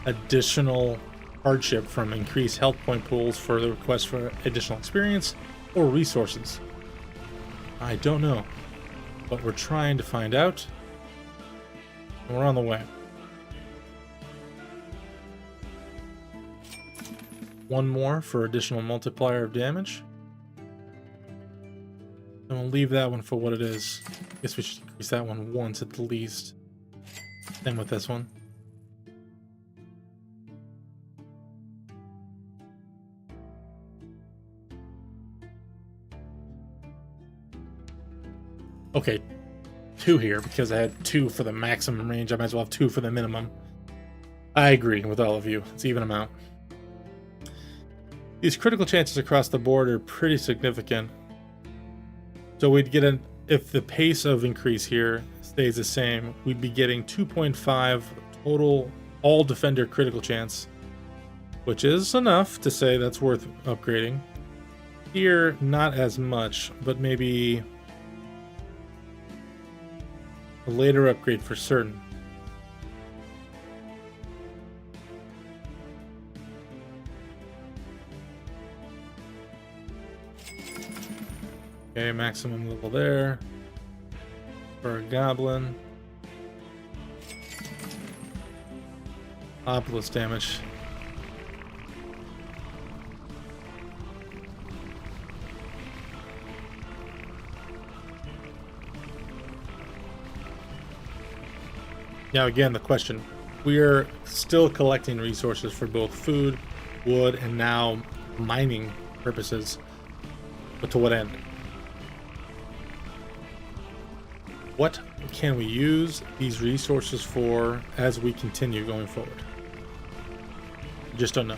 additional hardship from increased health point pools for the request for additional experience or resources? I don't know, but we're trying to find out, and we're on the way. One more for additional multiplier of damage, and we'll leave that one for what it is. I guess we should increase that one once at the least. Same with this one. Okay, 2 here because I had 2 for the maximum range. I might as well have 2 for the minimum. I agree with all of you. It's even amount. These critical chances across the board are pretty significant. So we'd get an, if the pace of increase here stays the same, we'd be getting 2.5 total all defender critical chance, which is enough to say that's worth upgrading. Here, not as much, but maybe a later upgrade for certain. Okay, maximum level there for a goblin. Obelisk damage. Now again, the question. We're still collecting resources for both food, wood, and now mining purposes. But to what end? What can we use these resources for as we continue going forward? Just don't know.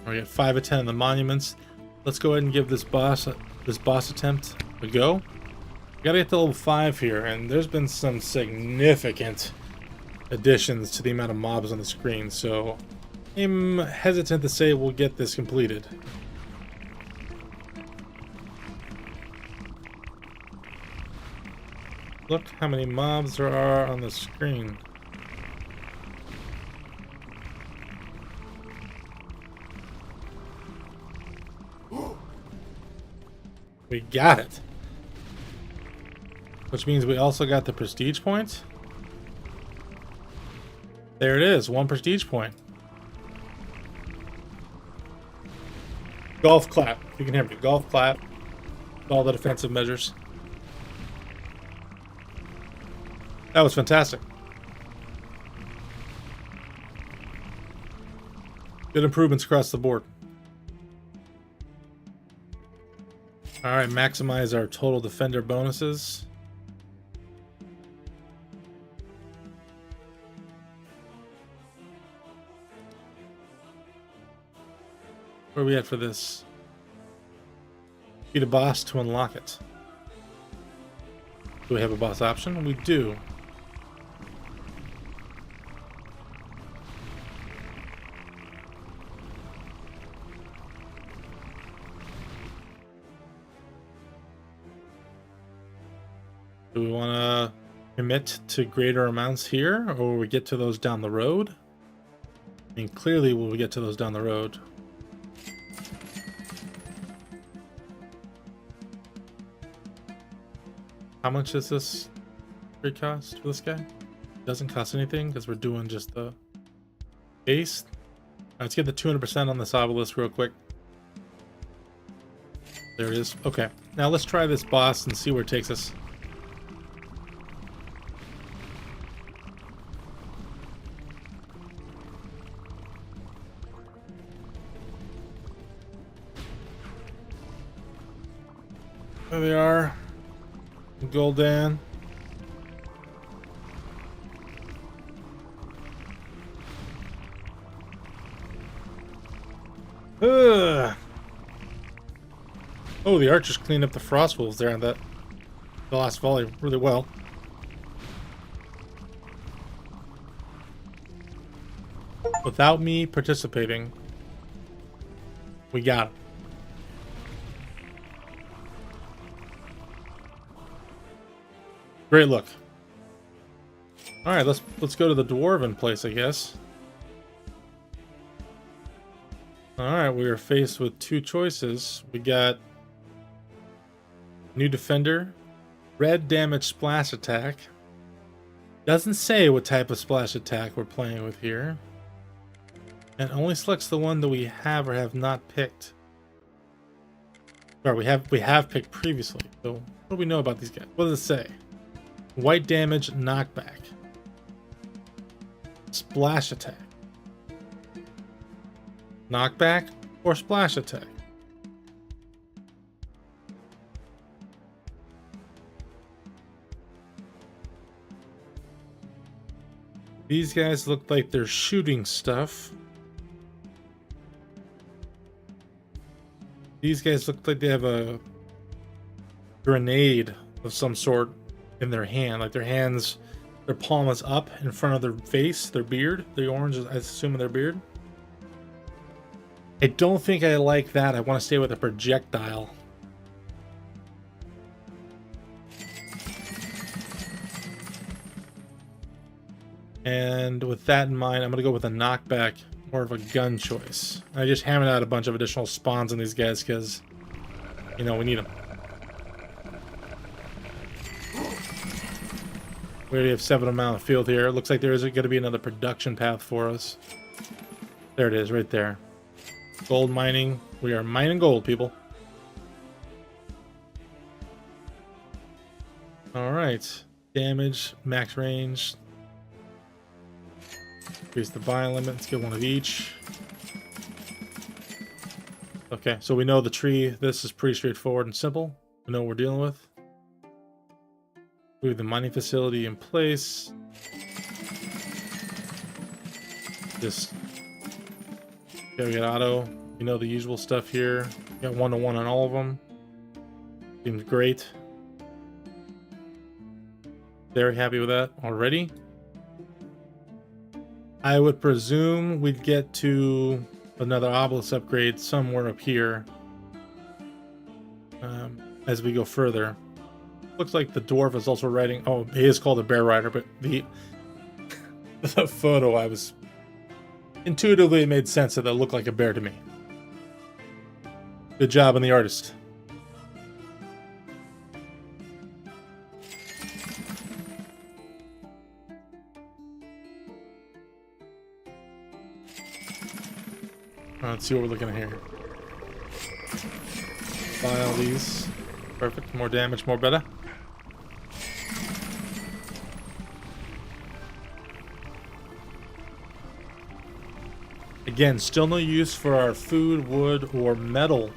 We got 5 of 10 in the monuments. Let's go ahead and give this boss attempt a go. We gotta get to level 5 here, and there's been some significant additions to the amount of mobs on the screen, so I'm hesitant to say we'll get this completed. Look how many mobs there are on the screen. We got it. Which means we also got the prestige point. There it is, 1 prestige point. Golf clap. You can hear me. Golf clap. All the defensive measures. That was fantastic. Good improvements across the board. Alright, maximize our total defender bonuses. Where are we at for this? Beat a boss to unlock it. Do we have a boss option? We do. Do we want to commit to greater amounts here, or will we get to those down the road? I mean, clearly will we get to those down the road. How much does this tree cost for this guy? It doesn't cost anything because we're doing just the base. Let's get the 200% on this obelisk real quick. There it is. Okay, now let's try this boss and see where it takes us. There they are. Gul'dan. Ugh. Oh, the archers cleaned up the frost wolves there on the last volley really well. Without me participating, we got him. Great look. All right, let's go to the dwarven place, I guess. All right, we are faced with two choices. We got new defender, red damage splash attack. Doesn't say what type of splash attack we're playing with here, and only selects the one that we have or have not picked. Or we have picked previously. So what do we know about these guys? What does it say? White damage knockback, splash attack, knockback, or splash attack. These guys look like they're shooting stuff. These guys look like they have a grenade of some sort in their hand, like their hands, their palm is up in front of their face, their beard, the orange is, I assume, in their beard. I don't think I like that. I want to stay with a projectile. And with that in mind, I'm going to go with a knockback, more of a gun choice. I just hammered out a bunch of additional spawns on these guys because, you know, we need them. We already have 7 of them out of the field here. It looks like there is going to be another production path for us. There it is, right there. Gold mining. We are mining gold, people. Alright. Damage, max range. Increase the buy limit. Let's get one of each. Okay, so we know the tree. This is pretty straightforward and simple. We know what we're dealing with. We have the mining facility in place. Just okay, we got auto. You know the usual stuff here. Got 1-to-1 on all of them. Seems great. Very happy with that already. I would presume we'd get to another obelisk upgrade somewhere up here as we go further. Looks like the dwarf is also riding. Oh, he is called a bear rider, but the photo I was intuitively, it made sense that it looked like a bear to me. Good job on the artist. Let's see what we're looking at here. File these. Perfect. More damage, more better. Again, still no use for our food, wood, or metal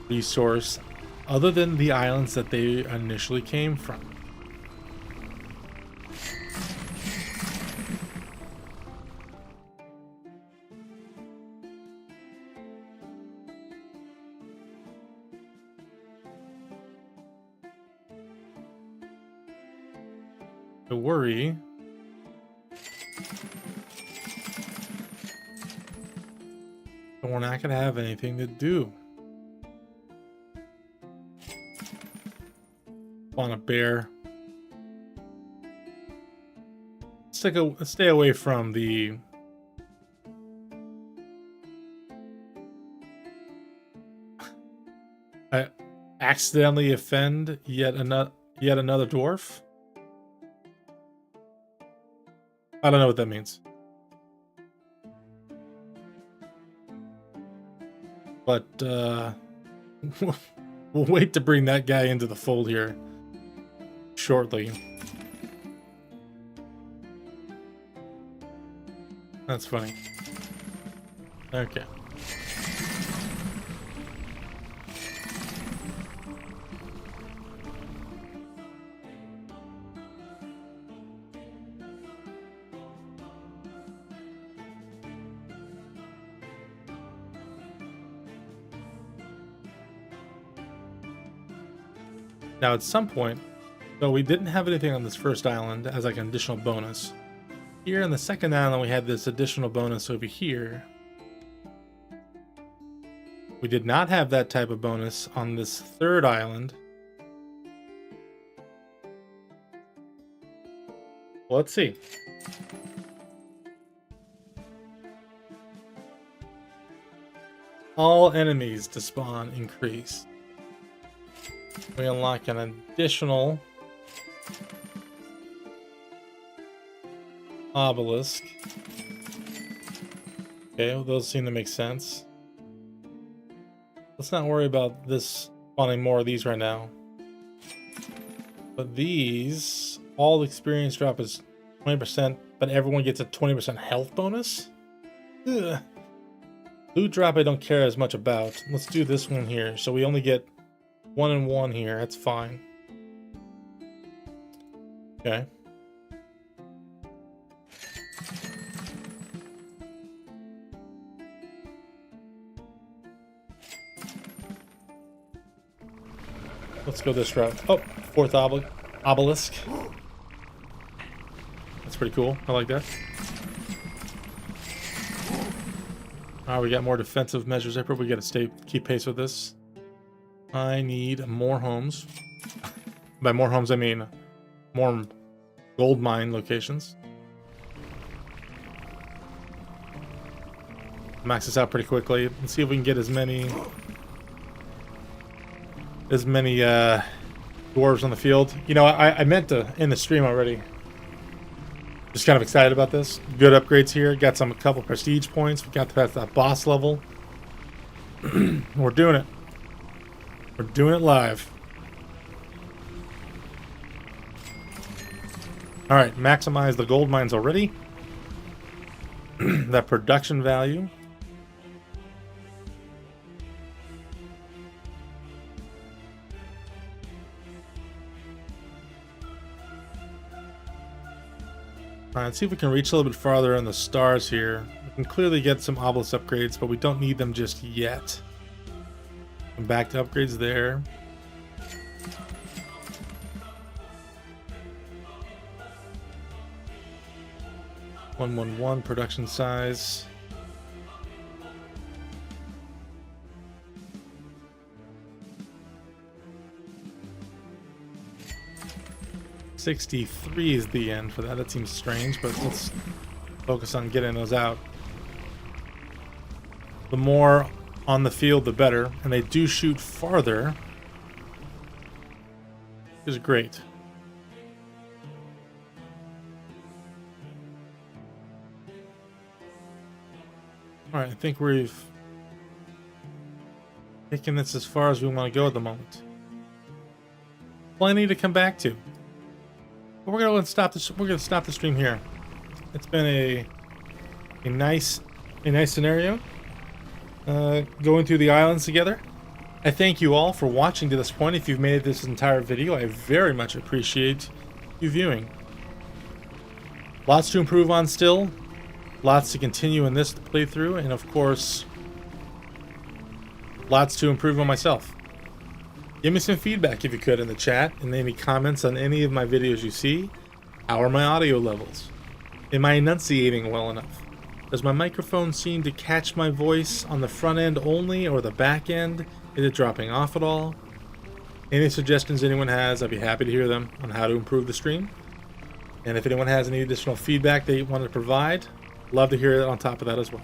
resource other than the islands that they initially came from. To worry. But we're not going to have anything to do. On a bear. let's stay away from the. I accidentally offend yet another dwarf. I don't know what that means. But we'll wait to bring that guy into the fold here shortly. That's funny. Okay. Now at some point, so we didn't have anything on this first island as like an additional bonus. Here on the second island, we had this additional bonus over here. We did not have that type of bonus on this third island. Well, let's see. All enemies to spawn increase. We unlock an additional obelisk. Okay, well, those seem to make sense. Let's not worry about this spawning more of these right now. But these, all experience drop is 20%, but everyone gets a 20% health bonus? Ugh. Loot drop I don't care as much about. Let's do this one here. So we only get 1 and 1 here. That's fine. Okay. Let's go this route. Oh, fourth obelisk. That's pretty cool. I like that. Alright, we got more defensive measures. I probably got to keep pace with this. I need more homes. By more homes, I mean more gold mine locations. Max this out pretty quickly. Let's see if we can get as many dwarves on the field. You know, I meant to end the stream already. Just kind of excited about this. Good upgrades here. Got a couple prestige points. We got past that boss level. We're doing it. We're doing it live. All right, maximize the gold mines already. That production value. All right, let's see if we can reach a little bit farther in the stars here. We can clearly get some obelisk upgrades, but we don't need them just yet. Come back to upgrades there. $111 production size. $63 is the end for that. That seems strange, but let's focus on getting those out. The more on the field, the better, and they do shoot farther, which is great. All right, I think we've taken this as far as we want to go at the moment. Plenty to come back to. But we're gonna stop this. We're gonna stop the stream here. It's been a nice scenario. Going through the islands together. I thank you all for watching to this point. If you've made it this entire video, I very much appreciate you viewing. Lots to improve on still. Lots to continue in this playthrough, and of course, lots to improve on myself. Give me some feedback if you could in the chat, and any comments on any of my videos you see. How are my audio levels? Am I enunciating well enough? Does my microphone seem to catch my voice on the front end only, or the back end? Is it dropping off at all? Any suggestions anyone has, I'd be happy to hear them on how to improve the stream. And if anyone has any additional feedback they want to provide, love to hear it on top of that as well.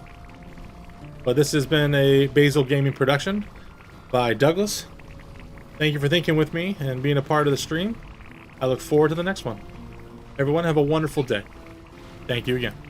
But this has been a Basil Gaming production by Douglas. Thank you for thinking with me and being a part of the stream. I look forward to the next one. Everyone have a wonderful day. Thank you again.